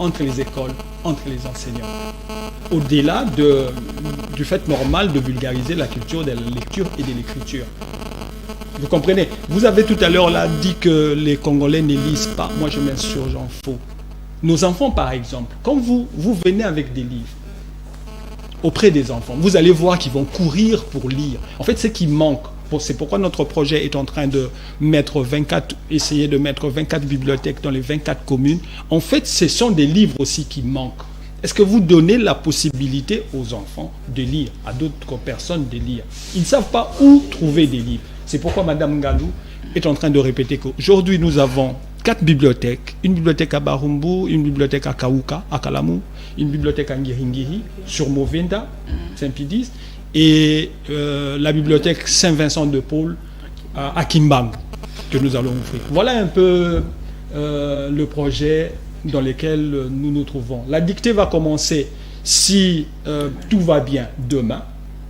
entre les écoles, entre les enseignants. Au-delà du fait normal de vulgariser la culture de la lecture et de l'écriture. Vous comprenez? Vous avez tout à l'heure là dit que les Congolais ne lisent pas. Moi, je m'insurge en faux. Nos enfants, par exemple, quand vous venez avec des livres auprès des enfants, vous allez voir qu'ils vont courir pour lire. En fait, ce qui manque, c'est pourquoi notre projet est en train de essayer de mettre 24 bibliothèques dans les 24 communes. En fait, ce sont des livres aussi qui manquent. Est-ce que vous donnez la possibilité aux enfants de lire, à d'autres personnes de lire? Ils ne savent pas où trouver des livres. C'est pourquoi Mme Galou est en train de répéter qu'aujourd'hui, nous avons 4 bibliothèques. Une bibliothèque à Barumbu, une bibliothèque à Kaouka, à Kalamou, une bibliothèque à Ngiringiri, sur Movenda, Saint-Pédis, et la bibliothèque Saint-Vincent de Paul à Kimbangu, que nous allons ouvrir. Voilà un peu le projet dans lequel nous nous trouvons. La dictée va commencer, si tout va bien, demain,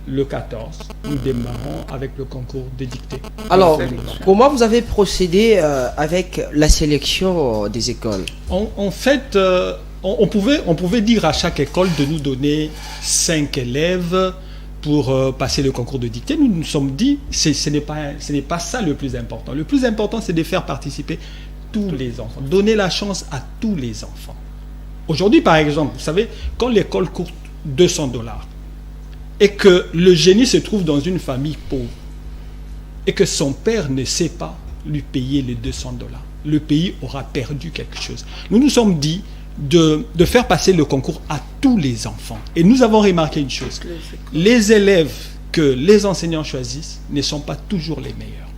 le 14. Nous démarrons avec le concours des dictées. Alors, comment vous avez procédé avec la sélection des écoles? En fait, on pouvait dire à chaque école de nous donner 5 élèves pour passer le concours de dictée. Nous nous sommes dit, ce n'est pas ça le plus important. Le plus important, c'est de faire participer tous les enfants. Donner la chance à tous les enfants. Aujourd'hui, par exemple, vous savez, quand l'école coûte $200 et que le génie se trouve dans une famille pauvre et que son père ne sait pas lui payer les $200, le pays aura perdu quelque chose. Nous nous sommes dit de faire passer le concours à tous les enfants. Et nous avons remarqué une chose. Les élèves que les enseignants choisissent ne sont pas toujours les meilleurs.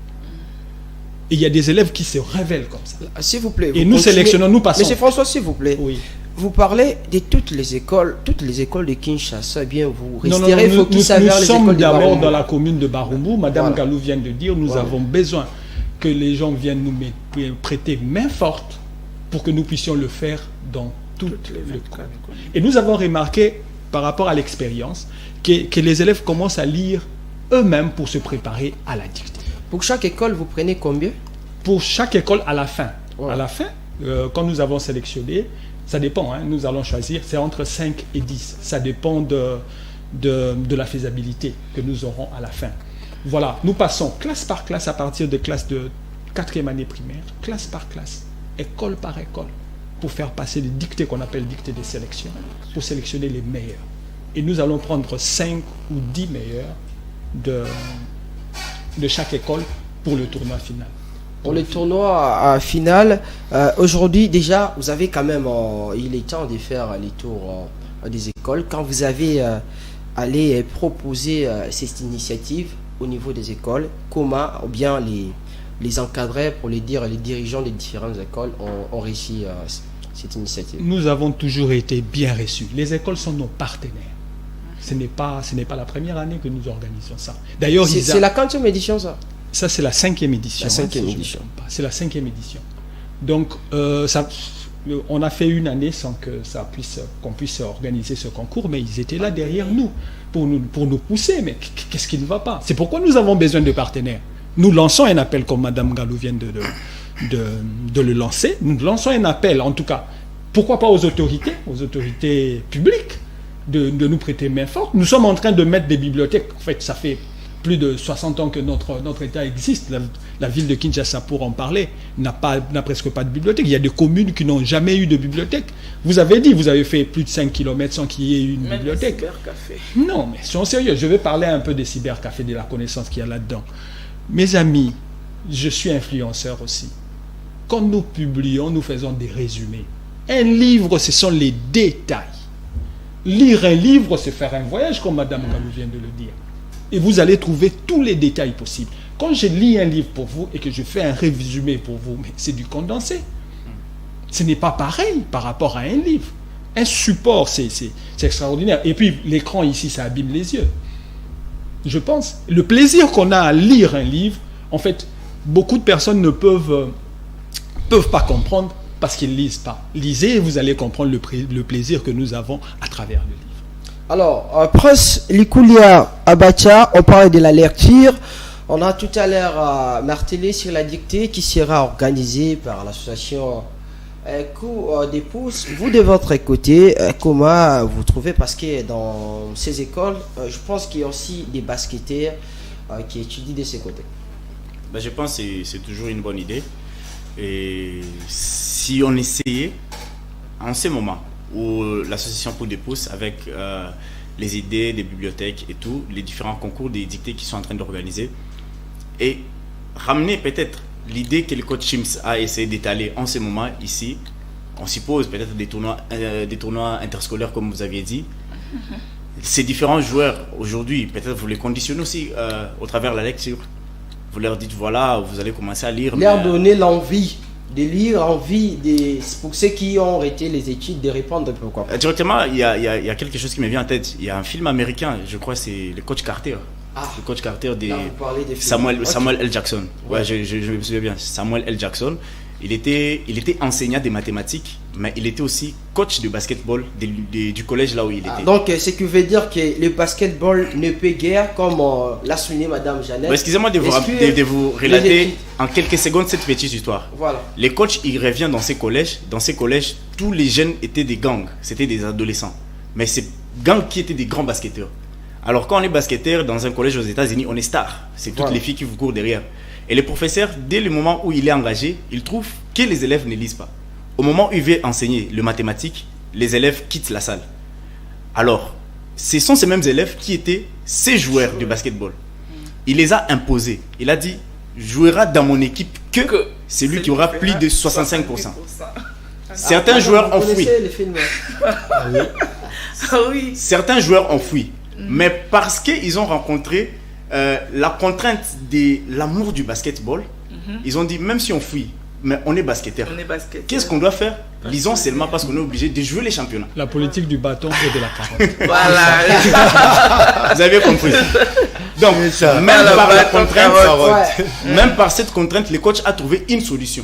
Et il y a des élèves qui se révèlent comme ça. S'il vous plaît. Et nous sélectionnons, nous passons. Monsieur François, s'il vous plaît. Oui. Vous parlez de toutes les écoles de Kinshasa. Bien, vous Non, resterez focus vers les écoles de sommes d'abord Barumbu. dans la commune de Barumbu. Madame Voilà. Galou vient de dire, nous avons besoin que les gens viennent nous prêter main forte pour que nous puissions le faire dans toutes les communes. Et nous avons remarqué, par rapport à l'expérience, que les élèves commencent à lire eux-mêmes pour se préparer à la dictée. Pour chaque école, vous prenez combien? Pour chaque école, à la fin. Ouais. À la fin, quand nous avons sélectionné, ça dépend, hein, nous allons choisir, c'est entre 5 et 10. Ça dépend de la faisabilité que nous aurons à la fin. Voilà, nous passons classe par classe à partir de classe de 4e année primaire, classe par classe, école par école, pour faire passer les dictées qu'on appelle dictées de sélection, pour sélectionner les meilleurs. Et nous allons prendre 5 ou 10 meilleurs de chaque école pour le tournoi final. Pour le tournoi final, aujourd'hui déjà, vous avez quand même, il est temps de faire les tours des écoles. Quand vous avez allé proposer cette initiative au niveau des écoles, comment bien les encadrer, pour les dire, les dirigeants des différentes écoles ont réussi cette initiative? Nous avons toujours été bien reçus. Les écoles sont nos partenaires. Ce n'est pas la première année que nous organisons ça. D'ailleurs, c'est la 40e édition, ça? Ça, c'est la 5e édition. La 5e édition. C'est la 5e édition. Donc, on a fait une année sans qu'on puisse organiser ce concours, mais ils étaient là derrière nous pour nous pousser. Mais qu'est-ce qui ne va pas? C'est pourquoi nous avons besoin de partenaires. Nous lançons un appel, comme Mme Galou vient de le lancer. Nous lançons un appel, en tout cas, pourquoi pas aux autorités publiques, de nous prêter main forte. Nous sommes en train de mettre des bibliothèques. En fait, ça fait plus de 60 ans que notre État existe. La ville de Kinshasa, pour en parler, n'a presque pas de bibliothèque. Il y a des communes qui n'ont jamais eu de bibliothèque. Vous avez dit, vous avez fait plus de 5 km sans qu'il y ait eu une bibliothèque. Cybercafé. Non, mais soyons sérieux. Je vais parler un peu des cybercafés, de la connaissance qu'il y a là-dedans. Mes amis, je suis influenceur aussi. Quand nous publions, nous faisons des résumés. Un livre, ce sont les détails. Lire un livre, c'est faire un voyage, comme Mme Galou vient de le dire. Et vous allez trouver tous les détails possibles. Quand je lis un livre pour vous et que je fais un résumé pour vous, mais c'est du condensé. Ce n'est pas pareil par rapport à un livre. Un support, c'est extraordinaire. Et puis, l'écran ici, ça abîme les yeux. Je pense. Le plaisir qu'on a à lire un livre, en fait, beaucoup de personnes ne peuvent pas comprendre parce qu'ils ne lisent pas. Lisez et vous allez comprendre le plaisir que nous avons à travers le livre. Alors, Prince Likoulia Abacha, on parle de la lecture. On a tout à l'heure martelé sur la dictée qui sera organisée par l'association Coup des pouces, vous de votre côté, comment vous trouvez, parce que dans ces écoles, je pense qu'il y a aussi des basketteurs qui étudient de ces côtés. Ben, je pense que c'est toujours une bonne idée. Et si on essayait, en ce moment où l'association pour des pouces, avec les idées des bibliothèques et tout, les différents concours, des dictées qu'ils sont en train d'organiser, et ramener peut-être l'idée que le coach Chims a essayé d'étaler en ce moment ici, on suppose peut-être des tournois interscolaires comme vous aviez dit. Ces différents joueurs aujourd'hui, peut-être vous les conditionnez aussi au travers de la lecture. Vous leur dites voilà, vous allez commencer à lire. Leur donner l'envie de lire, pour ceux qui ont arrêté les études, de répondre pourquoi pas. Directement, il y a quelque chose qui me vient en tête. Il y a un film américain, je crois c'est le coach Carter. Le coach Carter de Samuel L. Jackson. Ouais, je me souviens bien. Samuel L. Jackson. Il était enseignant des mathématiques, mais il était aussi coach de basketball du collège là où il était. Donc, ce qui veut dire que le basketball ne peut guère, comme l'a souligné Madame Jeannette. Excusez-moi de vous relater en quelques secondes cette petite histoire. Voilà. Les coachs, ils reviennent dans ces collèges. Dans ces collèges, tous les jeunes étaient des gangs. C'était des adolescents. Mais ces gangs qui étaient des grands basketteurs. Alors quand on est basketteur dans un collège aux États-Unis, on est star. C'est toutes les filles qui vous courent derrière. Et le professeur, dès le moment où il est engagé, il trouve que les élèves ne lisent pas. Au moment où il veut enseigner le mathématique, les élèves quittent la salle. Alors, ce sont ces mêmes élèves qui étaient ces joueurs de basketball. Il les a imposés. Il a dit, jouera dans mon équipe que celui qui aura plus de 65%. Certains joueurs ont fui. Certains joueurs ont fui. Mais parce qu'ils ont rencontré la contrainte de l'amour du basketball, ils ont dit, même si on fuit, mais on est basketteur. Qu'est-ce qu'on doit faire? Lisons seulement parce qu'on est obligé de jouer les championnats. La politique du bâton et de la carotte. Voilà. Vous avez compris. Donc, même par la contrainte, même par cette contrainte, le coach a trouvé une solution.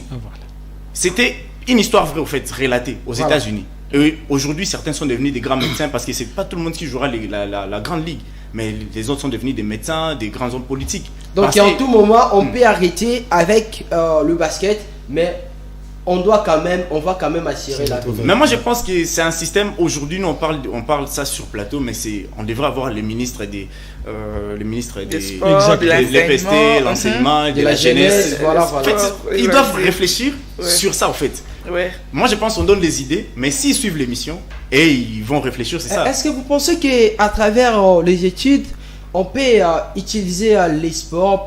C'était une histoire vraie, au fait, relatée aux États-Unis. Et aujourd'hui, certains sont devenus des grands médecins parce que c'est pas tout le monde qui jouera la grande ligue. Mais les autres sont devenus des médecins, des grands hommes politiques. Donc, en tout moment, on peut arrêter avec le basket, mais on va quand même assurer la vie. Mais moi, je pense que c'est un système. Aujourd'hui, nous, on parle ça sur plateau, mais on devrait avoir le ministre des sports, de l'EPST, l'enseignement, de la jeunesse. Voilà. En fait, ils doivent réfléchir sur ça, en fait. Ouais. Moi, je pense qu'on donne des idées, mais s'ils suivent l'émission et ils vont réfléchir, c'est ça. Est-ce que vous pensez qu'à travers les études, on peut utiliser les sports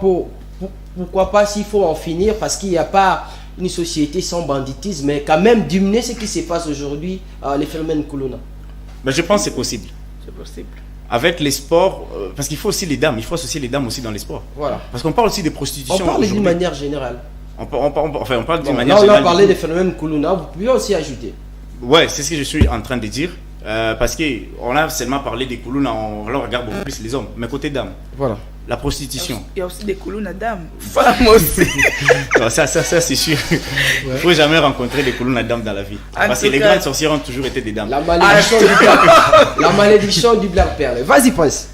pourquoi pas, s'il faut en finir, parce qu'il n'y a pas une société sans banditisme, mais quand même diminuer ce qui se passe aujourd'hui, les phénomènes Kuluna? Mais je pense que c'est possible. C'est possible. Avec les sports, parce qu'il faut aussi les dames, il faut associer les dames aussi dans les sports. Voilà. Parce qu'on parle aussi de prostitution. On parle d'une manière générale. On parle d'une manière générale. Là, on a générale. parlé des phénomènes Kuluna, vous pouvez aussi ajouter. Ouais, c'est ce que je suis en train de dire. Parce qu'on a seulement parlé des Kuluna, on regarde beaucoup plus les hommes. Mais côté dames, voilà. La prostitution. Il y a aussi des Kuluna dames. Femmes aussi. Non, ça c'est sûr. Il ne faut jamais rencontrer des Kuluna dames dans la vie. Parce que les grandes sorcières ont toujours été des dames. La malédiction du Black Perle. Vas-y, Prince.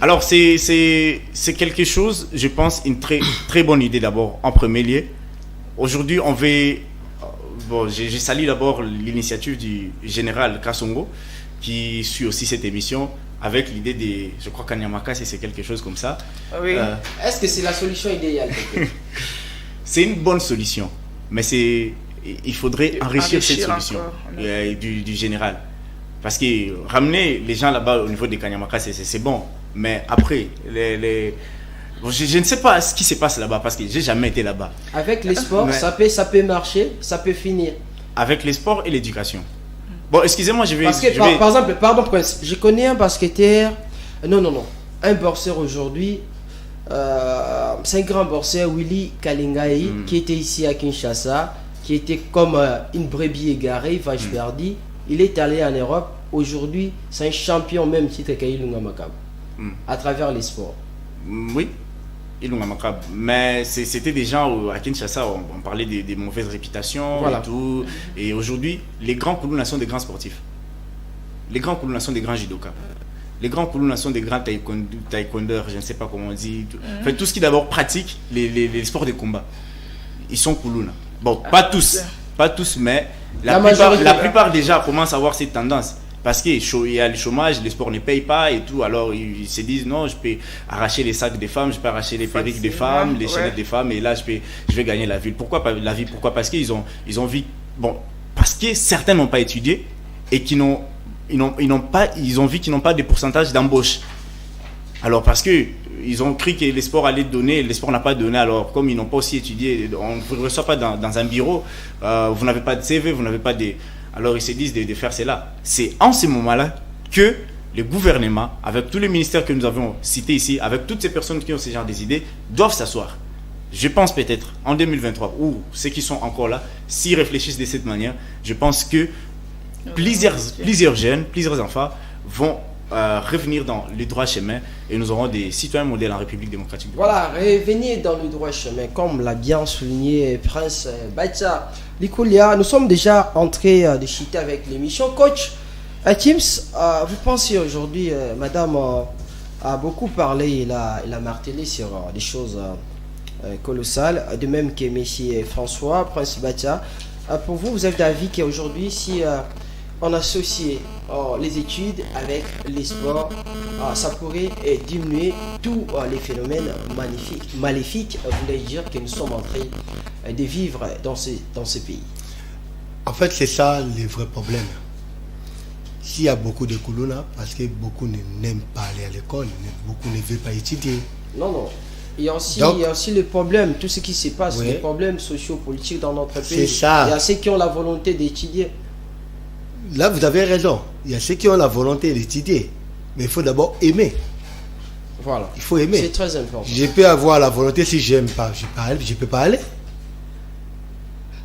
Alors, c'est quelque chose, je pense, une très, très bonne idée d'abord, en premier lieu. Aujourd'hui, on veut... Bon, je salue d'abord l'initiative du général Kassongo, qui suit aussi cette émission, avec l'idée de... Je crois qu'à Nyamaka, c'est quelque chose comme ça. Oui. Est-ce que c'est la solution idéale? C'est une bonne solution, mais il faudrait enrichir cette solution du général. Parce que ramener les gens là-bas au niveau des Kanyamaka, c'est bon. Mais après, je ne sais pas ce qui se passe là-bas parce que j'ai jamais été là-bas. Avec les sports, ça peut marcher, ça peut finir. Avec les sports et l'éducation. Bon, excusez-moi, je vais... Parce que, par exemple, pardon, Prince, je connais un basketteur... Non. Un boxeur aujourd'hui, c'est un grand boxeur, Willy Kalingai, qui était ici à Kinshasa, qui était comme une brebis égarée, vache perdue. Il est allé en Europe. Aujourd'hui, c'est un champion même titre qu'Ilunga Makab. À travers les sports. Oui, Ilunga Makab. Mais c'était des gens à Kinshasa, on parlait des mauvaises réputations et tout. Et aujourd'hui, les grands Kuluna sont des grands sportifs. Les grands Kuluna sont des grands judokas. Les grands Kuluna sont des grands taekwondeurs, je ne sais pas comment on dit. En fait, tout ce qui d'abord pratique les sports de combat. Ils sont Kuluna. Bon, pas tous. Pas tous, mais La majorité. la plupart déjà commencent à voir cette tendance. Parce qu'il y a le chômage, les sports ne payent pas et tout. Alors ils se disent non, je peux arracher les sacs des femmes, je peux arracher les perruques des femmes, les chaînettes des femmes, et là je vais gagner la vie. Pourquoi pas la vie? Pourquoi? Parce qu'ils ont envie. Bon, parce que certains n'ont pas étudié et ils ont vu qu'ils n'ont pas de pourcentage d'embauche. Alors parce que ils ont cru que les sports allaient donner, les sports n'a pas donné. Alors comme ils n'ont pas aussi étudié, on ne vous reçoit pas dans un bureau, vous n'avez pas de CV, vous n'avez pas de... Alors ils se disent de faire cela. C'est en ce moment-là que le gouvernement, avec tous les ministères que nous avons cités ici, avec toutes ces personnes qui ont ce genre d'idées, doivent s'asseoir. Je pense peut-être en 2023, ou ceux qui sont encore là, s'ils réfléchissent de cette manière, je pense que plusieurs jeunes, plusieurs enfants vont revenir dans le droit chemin et nous aurons des citoyens modèles en République démocratique du Congo. Voilà, revenir dans le droit chemin, comme l'a bien souligné Prince Bacha Likoulia. Nous sommes déjà entrés de chiter avec l'émission. Coach Teams, vous pensez aujourd'hui, madame a beaucoup parlé, il a martelé sur des choses colossales, de même que monsieur François, Prince Bacha. Pour vous, vous êtes d'avis qu'aujourd'hui, si on associe les études avec les sports, ça pourrait diminuer tous les phénomènes maléfiques, voulais dire que nous sommes en train de vivre dans ce pays. En fait, c'est ça le vrai problème. S'il y a beaucoup de Koulouna, parce que beaucoup n'aiment pas aller à l'école, beaucoup ne veulent pas étudier. Non. Il y a aussi le problème, tout ce qui se passe, les problèmes sociopolitiques dans notre pays. C'est ça. Il y a ceux qui ont la volonté d'étudier. Là, vous avez raison. Il y a ceux qui ont la volonté d'étudier. Mais il faut d'abord aimer. Voilà. Il faut aimer. C'est très important. Je peux avoir la volonté, si je n'aime pas, je ne peux pas aller.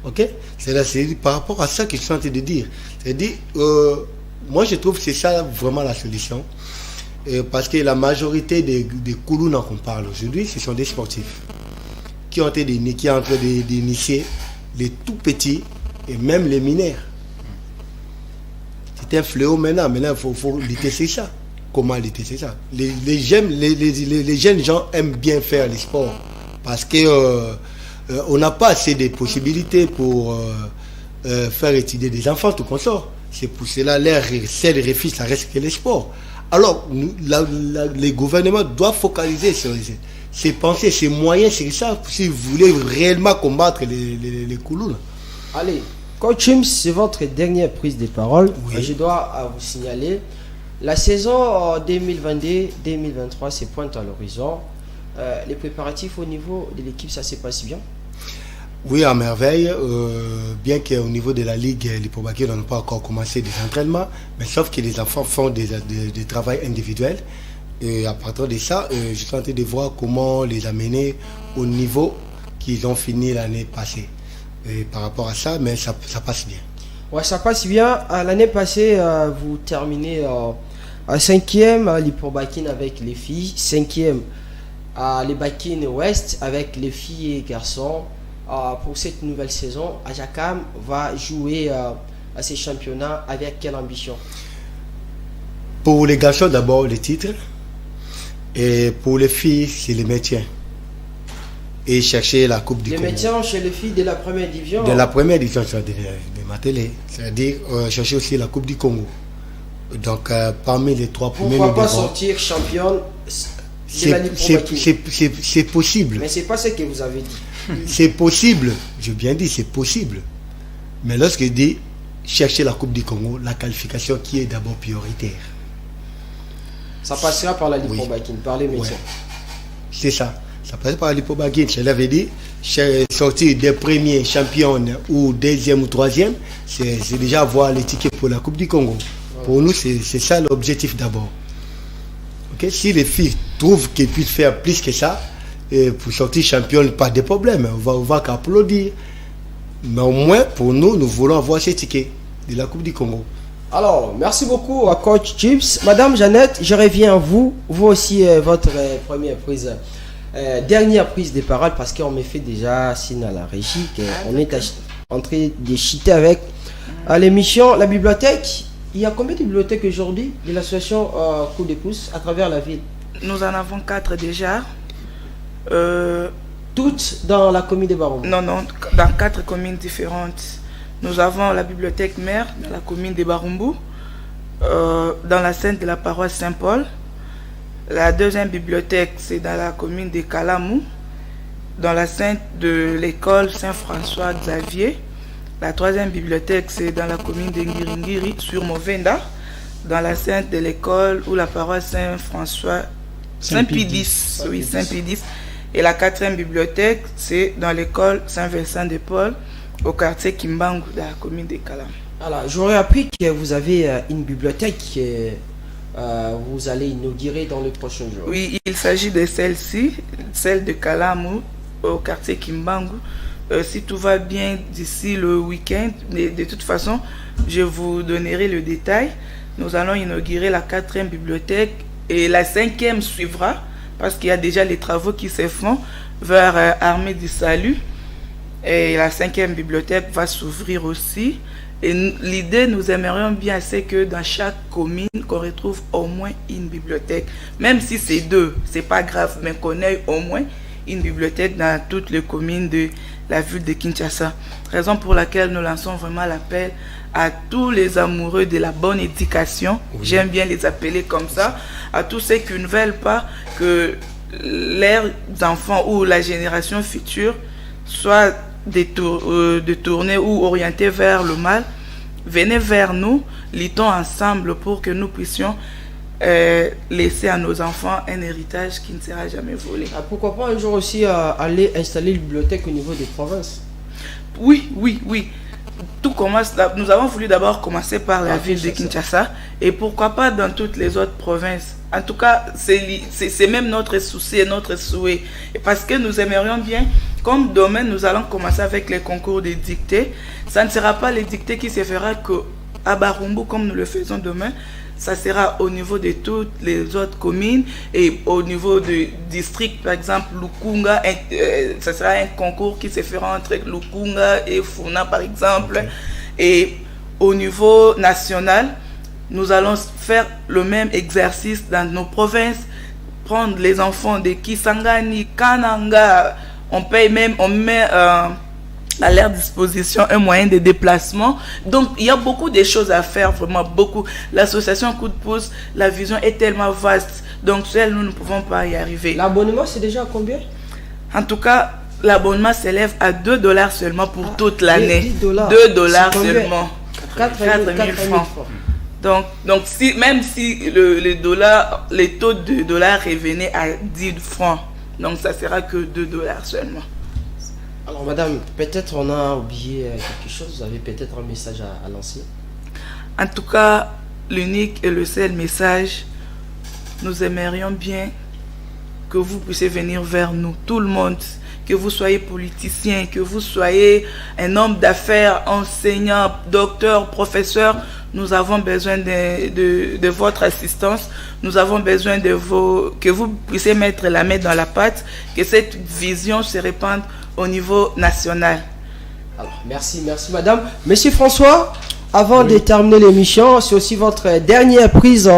Ok? C'est par rapport à ça que je suis en train de dire. C'est-à-dire, moi je trouve que c'est ça vraiment la solution. Parce que la majorité des Koulouna qu'on parle aujourd'hui, ce sont des sportifs. Qui ont été en train d'initier les tout petits et même les mineurs. C'est un fléau maintenant. Maintenant, il faut lutter sur ça. Comment lutter sur ça? Les jeunes gens aiment bien faire les sports. Parce que on n'a pas assez de possibilités pour faire étudier des enfants, tout comme ça. C'est pour cela leur seul refuge, ça reste que les sports. Alors, les gouvernements doivent focaliser sur ces pensées, ces moyens, c'est ça, si vous voulez réellement combattre les Koulouna. Allez, Coach James, c'est votre dernière prise de parole. Oui. Je dois vous signaler, la saison 2022-2023 se pointe à l'horizon. Les préparatifs au niveau de l'équipe, ça se passe bien? Oui, à merveille. Bien qu'au niveau de la Ligue, les Pobakis n'ont pas encore commencé des entraînements, mais sauf que les enfants font des travaux individuels. Et à partir de ça, je suis en train de voir comment les amener au niveau qu'ils ont fini l'année passée. Et par rapport à ça, mais ça passe bien. Ouais, ça passe bien. L'année passée, vous terminez à 5e, les Pobakis avec les filles, 5e, les Bakines Ouest avec les filles et garçons. Pour cette nouvelle saison, Ajakam va jouer à ces championnats avec quelle ambition? Pour les garçons, d'abord les titres. Et pour les filles, c'est le maintien. Et chercher la Coupe du Congo. Le maintien chez les filles de la première division? De la première division de ma télé. C'est-à-dire chercher aussi la Coupe du Congo. Donc parmi les trois premiers. Pourquoi pas sortir championne de la Ligue Pobakine? C'est possible. Mais c'est pas ce que vous avez dit. C'est possible, j'ai bien dit, c'est possible. Mais lorsque je dis chercher la Coupe du Congo, la qualification qui est d'abord prioritaire. Ça passera par la Ligue Pobakine, par les métiers. Ouais. C'est ça. Ça passe par la Ligue Pobakine. Je l'avais dit, sortir des premiers champions ou deuxième ou troisième, c'est déjà avoir les tickets pour la Coupe du Congo. Ouais. Pour nous, c'est ça l'objectif d'abord. Okay? Si les filles trouvent qu'elles puissent faire plus que ça, et pour sortir championne, pas de problème, on va qu'applaudir. Mais au moins, pour nous, nous voulons avoir ces tickets de la Coupe du Congo. Alors, merci beaucoup à Coach Chips. Madame Jeannette, je reviens à vous. Vous aussi, votre première prise, dernière prise de parole, parce qu'on me fait déjà signe à la régie qu'on est en train de chiter avec l'émission La Bibliothèque. Il y a combien de bibliothèques aujourd'hui de l'association Coup de pouce à travers la ville? Nous en avons 4 déjà. Toutes dans la commune de Barombo? Non, dans 4 communes différentes. Nous avons la bibliothèque mère dans la commune de Barumbu, dans la scène de la paroisse Saint-Paul. La deuxième bibliothèque, c'est dans la commune de Kalamou, dans la scène de l'école Saint-François Xavier. La troisième bibliothèque, c'est dans la commune de Ngiringiri, sur Movenda, dans la scène de l'école ou la paroisse Saint-François, Saint-Pidis, oui, Saint-Pidis. Et la quatrième bibliothèque, c'est dans l'école Saint-Vincent de Paul, au quartier Kimbangu, dans la commune de Kalamou. Alors, j'aurais appris que vous avez une bibliothèque que vous allez inaugurer dans les prochains jours. Oui, il s'agit de celle-ci, celle de Kalamou, au quartier Kimbangu. Si tout va bien d'ici le week-end, mais de toute façon, je vous donnerai le détail. Nous allons inaugurer la quatrième bibliothèque et la cinquième suivra, parce qu'il y a déjà les travaux qui se font vers Armée du Salut. Et la cinquième bibliothèque va s'ouvrir aussi. Et l'idée, nous aimerions bien, c'est que dans chaque commune, qu'on retrouve au moins une bibliothèque. Même si c'est deux, c'est pas grave, mais qu'on ait au moins une bibliothèque dans toutes les communes de la ville de Kinshasa. Raison pour laquelle nous lançons vraiment l'appel à tous les amoureux de la bonne éducation. Oui. J'aime bien les appeler comme ça. À tous ceux qui ne veulent pas que leurs enfants ou la génération future soit détournés ou orientés vers le mal. Venez vers nous, lisons ensemble pour que nous puissions laisser à nos enfants un héritage qui ne sera jamais volé. Pourquoi pas un jour aussi aller installer une bibliothèque au niveau des provinces? Oui. Tout commence là. Nous avons voulu d'abord commencer par la ville de Kinshasa et pourquoi pas dans toutes les autres provinces. En tout cas, c'est même notre souci et notre souhait. Et parce que nous aimerions bien, comme domaine, nous allons commencer avec les concours de dictées. Ça ne sera pas les dictées qui se fera qu'à Barumbu comme nous le faisons demain. Ça sera au niveau de toutes les autres communes et au niveau du district, par exemple, Lukunga, ça sera un concours qui se fera entre Lukunga et Funa, par exemple. Okay. Et au niveau national, nous allons faire le même exercice dans nos provinces, prendre les enfants de Kisangani, Kananga, on met à leur disposition un moyen de déplacement. Donc, il y a beaucoup de choses à faire, vraiment beaucoup. L'association Coup de pouce, la vision est tellement vaste. Donc, seul, nous ne pouvons pas y arriver. L'abonnement, c'est déjà à combien? En tout cas, l'abonnement s'élève à $2 seulement pour toute l'année. $2 seulement. 4 000 francs. Donc même si les taux de dollars revenaient à 10 francs, donc ça sera que $2 seulement. Alors madame, peut-être on a oublié quelque chose, vous avez peut-être un message à lancer? En tout cas, l'unique et le seul message, nous aimerions bien que vous puissiez venir vers nous, tout le monde, que vous soyez politicien, que vous soyez un homme d'affaires, enseignant, docteur, professeur, nous avons besoin de votre assistance, nous avons besoin que vous puissiez mettre la main dans la pâte, que cette vision se répande au niveau national. Alors, merci madame. Monsieur François, avant de terminer l'émission, c'est aussi votre dernière prise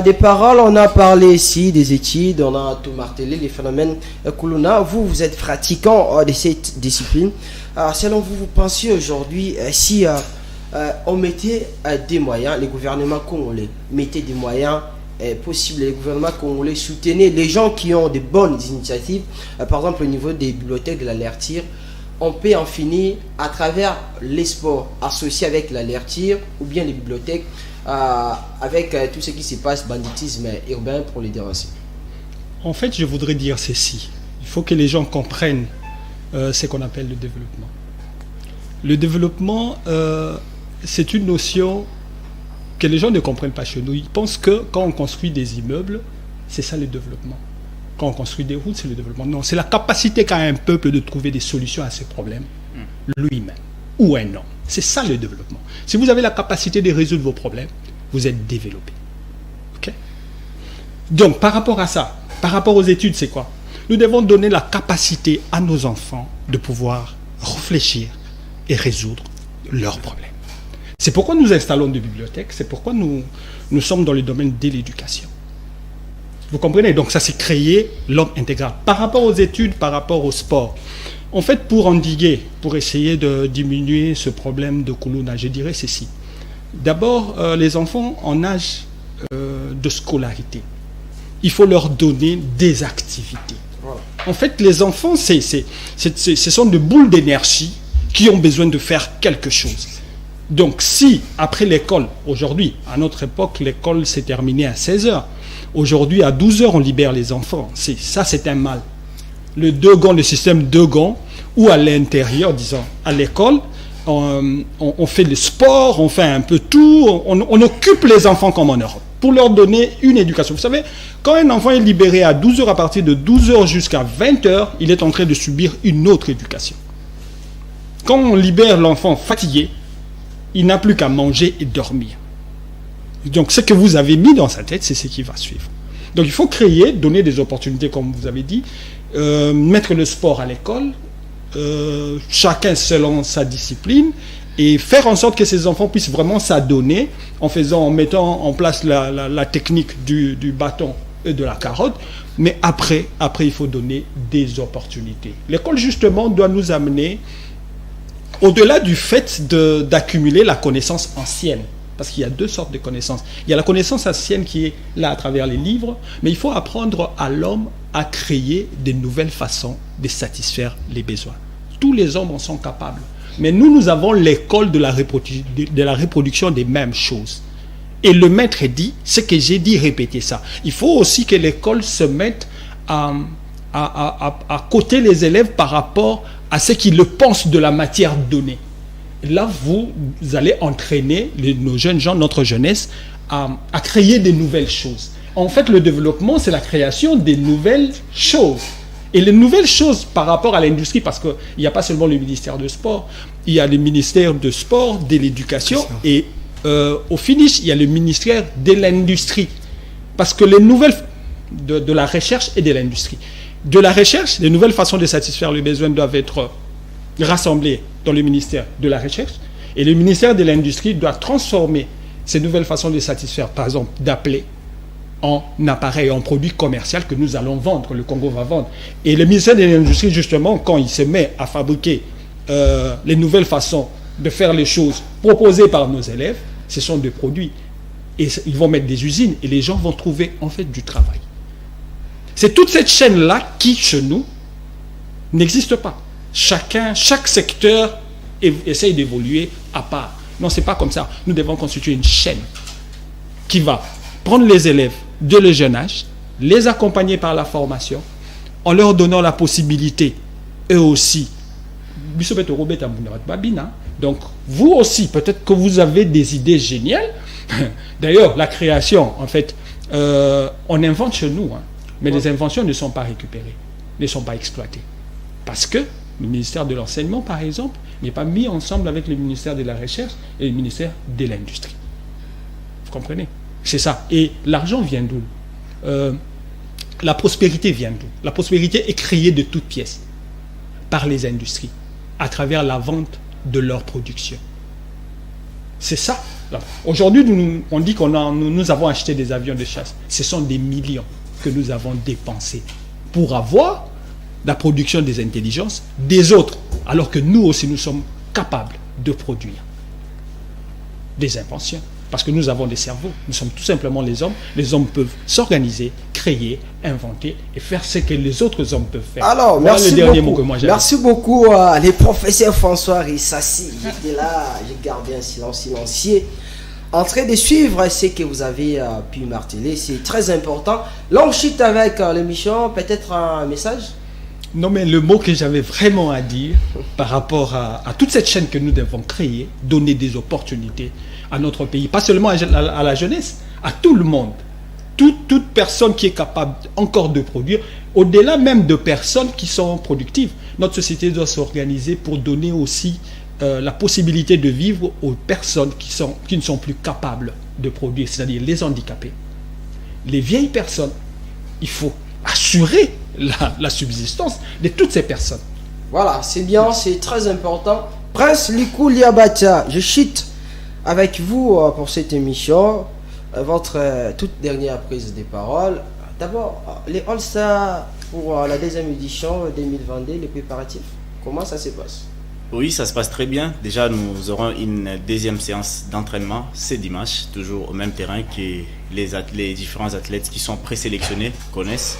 des paroles. On a parlé ici des études, on a tout martelé, les phénomènes Kuluna. Vous êtes pratiquant de cette discipline. Alors, selon vous, vous pensez aujourd'hui si on mettait des moyens, les gouvernements congolais mettaient des moyens possibles, les gouvernements congolais soutenaient les gens qui ont de bonnes initiatives, par exemple au niveau des bibliothèques de l'Alertir, on peut en finir à travers les sports associés avec l'Alertir ou bien les bibliothèques avec tout ce qui se passe, banditisme urbain pour les dénoncer. En fait, je voudrais dire ceci. Il faut que les gens comprennent ce qu'on appelle le développement. Le développement, c'est une notion que les gens ne comprennent pas chez nous. Ils pensent que quand on construit des immeubles, c'est ça le développement. Quand on construit des routes, c'est le développement. Non, c'est la capacité qu'a un peuple de trouver des solutions à ses problèmes, lui-même, ou un homme. C'est ça le développement. Si vous avez la capacité de résoudre vos problèmes, vous êtes développé. Okay? Donc, par rapport à ça, par rapport aux études, c'est quoi? Nous devons donner la capacité à nos enfants de pouvoir réfléchir et résoudre leurs problèmes. C'est pourquoi nous installons des bibliothèques, c'est pourquoi nous sommes dans le domaine de l'éducation. Vous comprenez? Donc ça, c'est créer l'homme intégral. Par rapport aux études, par rapport au sport, En fait, pour endiguer, pour essayer de diminuer ce problème de Kuluna, je dirais ceci. D'abord, les enfants en âge de scolarité, il faut leur donner des activités. Voilà. En fait, les enfants, ce sont des boules d'énergie qui ont besoin de faire quelque chose. Donc, si, après l'école, aujourd'hui, à notre époque, l'école s'est terminée à 16h. Aujourd'hui, à 12h, on libère les enfants. Ça, c'est un mal. Le système deux gants, où à l'intérieur, disons, à l'école, on fait le sport, on fait un peu tout, on occupe les enfants comme en Europe, pour leur donner une éducation. Vous savez, quand un enfant est libéré à 12h, à partir de 12h jusqu'à 20h, il est en train de subir une autre éducation. Quand on libère l'enfant fatigué, il n'a plus qu'à manger et dormir. Donc, ce que vous avez mis dans sa tête, c'est ce qui va suivre. Donc, il faut créer, donner des opportunités, comme vous avez dit, mettre le sport à l'école, chacun selon sa discipline, et faire en sorte que ces enfants puissent vraiment s'adonner en mettant en place la technique du bâton et de la carotte. Mais après, il faut donner des opportunités. L'école, justement, doit nous amener au-delà du fait d'accumuler la connaissance ancienne, parce qu'il y a deux sortes de connaissances. Il y a la connaissance ancienne qui est là à travers les livres, mais il faut apprendre à l'homme à créer de nouvelles façons de satisfaire les besoins. Tous les hommes en sont capables. Mais nous avons l'école de la reproduction des mêmes choses. Et le maître dit, ce que j'ai dit, répétez ça. Il faut aussi que l'école se mette à coter les élèves par rapport à ce qu'ils pensent de la matière donnée. Là, vous allez entraîner nos jeunes gens, notre jeunesse, à créer des nouvelles choses. En fait, le développement, c'est la création des nouvelles choses. Et les nouvelles choses par rapport à l'industrie, parce qu'il n'y a pas seulement le ministère de sport, il y a le ministère de sport, de l'éducation, et au finish, il y a le ministère de l'industrie. Parce que les nouvelles de la recherche et de l'industrie. De la recherche, les nouvelles façons de satisfaire les besoins doivent être rassemblées dans le ministère de la recherche, et le ministère de l'industrie doit transformer ces nouvelles façons de satisfaire, par exemple, d'appeler en appareil, en produit commercial que nous allons vendre, le Congo va vendre. Et le ministère de l'Industrie, justement, quand il se met à fabriquer les nouvelles façons de faire les choses proposées par nos élèves, ce sont des produits. Et ils vont mettre des usines et les gens vont trouver en fait du travail. C'est toute cette chaîne-là qui, chez nous, n'existe pas. Chaque secteur essaye d'évoluer à part. Non, ce n'est pas comme ça. Nous devons constituer une chaîne qui va prendre les élèves de le jeune âge, les accompagner par la formation, en leur donnant la possibilité, eux aussi. Donc, vous aussi, peut-être que vous avez des idées géniales. D'ailleurs, la création, en fait, on invente chez nous, hein, mais les inventions ne sont pas récupérées, ne sont pas exploitées. Parce que le ministère de l'Enseignement, par exemple, n'est pas mis ensemble avec le ministère de la Recherche et le ministère de l'Industrie. Vous comprenez ? C'est ça. Et l'argent vient d'où ? La prospérité vient d'où ? La prospérité est créée de toutes pièces par les industries, à travers la vente de leur production. C'est ça. Aujourd'hui, on dit nous avons acheté des avions de chasse. Ce sont des millions que nous avons dépensés pour avoir la production des intelligences des autres, alors que nous aussi, nous sommes capables de produire des inventions. Parce que nous avons des cerveaux, nous sommes tout simplement les hommes. Les hommes peuvent s'organiser, créer, inventer et faire ce que les autres hommes peuvent faire. Alors, voilà merci le dernier beaucoup. mot que moi j'avais. Merci beaucoup les professeurs François Rissassi. J'étais là, j'ai gardé un silence silencieux. En train de suivre ce que vous avez pu marteler, c'est très important. Là, on chute avec l'émission, peut-être un message ? Non, mais le mot que j'avais vraiment à dire par rapport à toute cette chaîne que nous devons créer, donner des opportunités à notre pays, pas seulement à la jeunesse, à tout le monde. Toute personne qui est capable encore de produire, au-delà même de personnes qui sont productives, notre société doit s'organiser pour donner aussi la possibilité de vivre aux personnes qui ne sont plus capables de produire, c'est-à-dire les handicapés, les vieilles personnes. Il faut assurer la subsistance de toutes ces personnes. Voilà, c'est bien, c'est très important. Prince Likou Liabatia, je chute avec vous pour cette émission. Votre toute dernière prise de parole. D'abord, les All-Stars pour la deuxième édition 2022, les préparatifs. Comment ça se passe? Oui, ça se passe très bien. Déjà, nous aurons une deuxième séance d'entraînement ce dimanche, toujours au même terrain que les différents athlètes qui sont présélectionnés connaissent.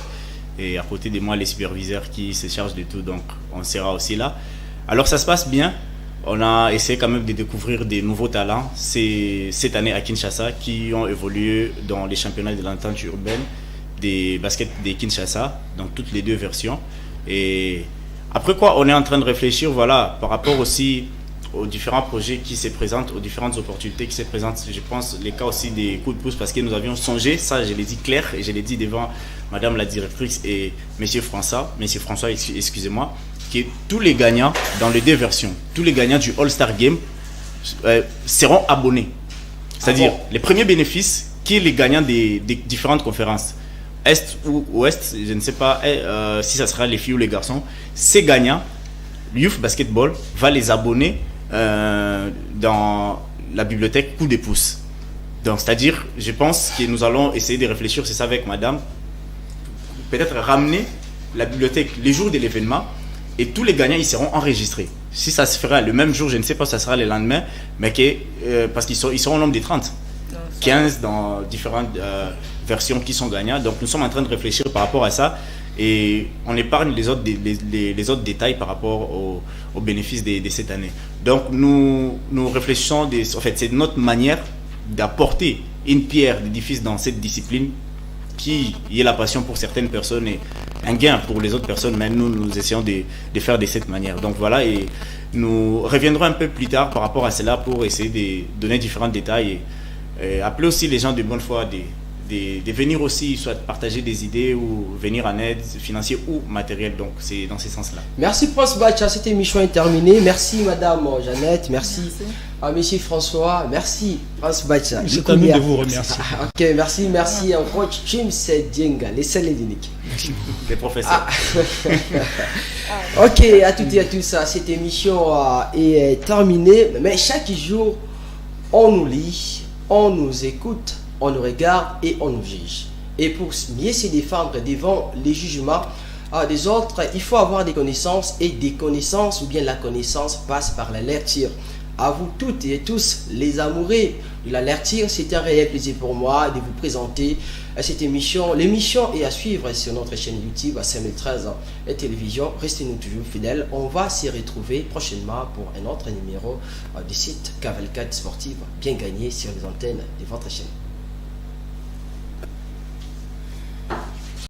Et à côté de moi, les superviseurs qui se chargent de tout, donc on sera aussi là. Alors ça se passe bien. On a essayé quand même de découvrir des nouveaux talents cette année à Kinshasa qui ont évolué dans les championnats de l'entente urbaine des baskets de Kinshasa, dans toutes les deux versions. Et après quoi, on est en train de réfléchir, voilà, par rapport aussi aux différents projets qui se présentent, aux différentes opportunités qui se présentent. Je pense les cas aussi des coups de pouce, parce que nous avions songé, ça je l'ai dit clair et je l'ai dit devant Madame la directrice et Monsieur François, excusez-moi, que tous les gagnants dans les deux versions, tous les gagnants du All-Star Game seront abonnés. C'est-à-dire les premiers bénéfices qui est les gagnants des différentes conférences, Est ou Ouest, je ne sais pas si ça sera les filles ou les garçons, ces gagnants, Youth Basketball va les abonner dans la bibliothèque Coup de pouce. Donc, c'est-à-dire, je pense que nous allons essayer de réfléchir, c'est ça avec madame, peut-être ramener la bibliothèque les jours de l'événement et tous les gagnants ils seront enregistrés. Si ça se fera le même jour, je ne sais pas si ça sera le lendemain, mais parce qu'ils seront au nombre de 30, 15 dans différentes versions qui sont gagnants. Donc, nous sommes en train de réfléchir par rapport à ça. Et on épargne les autres détails par rapport aux bénéfices de cette année. Donc nous réfléchissons, en fait c'est notre manière d'apporter une pierre d'édifice dans cette discipline qui est la passion pour certaines personnes et un gain pour les autres personnes, mais nous essayons de faire de cette manière. Donc voilà, et nous reviendrons un peu plus tard par rapport à cela pour essayer de donner différents détails et appeler aussi les gens de bonne foi de venir aussi, soit partager des idées ou venir en aide financière ou matérielle. Donc c'est dans ce sens-là. Merci Prince Bacha, cette émission est terminée. Merci Madame Jeannette, merci à Monsieur François, merci Prince Bacha. C'est à nous de vous remercier. Ok, merci en coach James Dienga, les seuls et l'unique. Les professeurs. Ok, à toutes et à tous, cette émission est terminée. Mais chaque jour, on nous lit, on nous écoute, on nous regarde et on nous juge. Et pour mieux se défendre devant les jugements des autres, il faut avoir des connaissances, et des connaissances, ou bien la connaissance passe par la lecture. À vous toutes et tous les amoureux de la lecture, c'est un réel plaisir pour moi de vous présenter cette émission. L'émission est à suivre sur notre chaîne YouTube à 5013 et télévision. Restez-nous toujours fidèles. On va s'y retrouver prochainement pour un autre numéro du site Cavalcade Sportive, bien gagné sur les antennes de votre chaîne.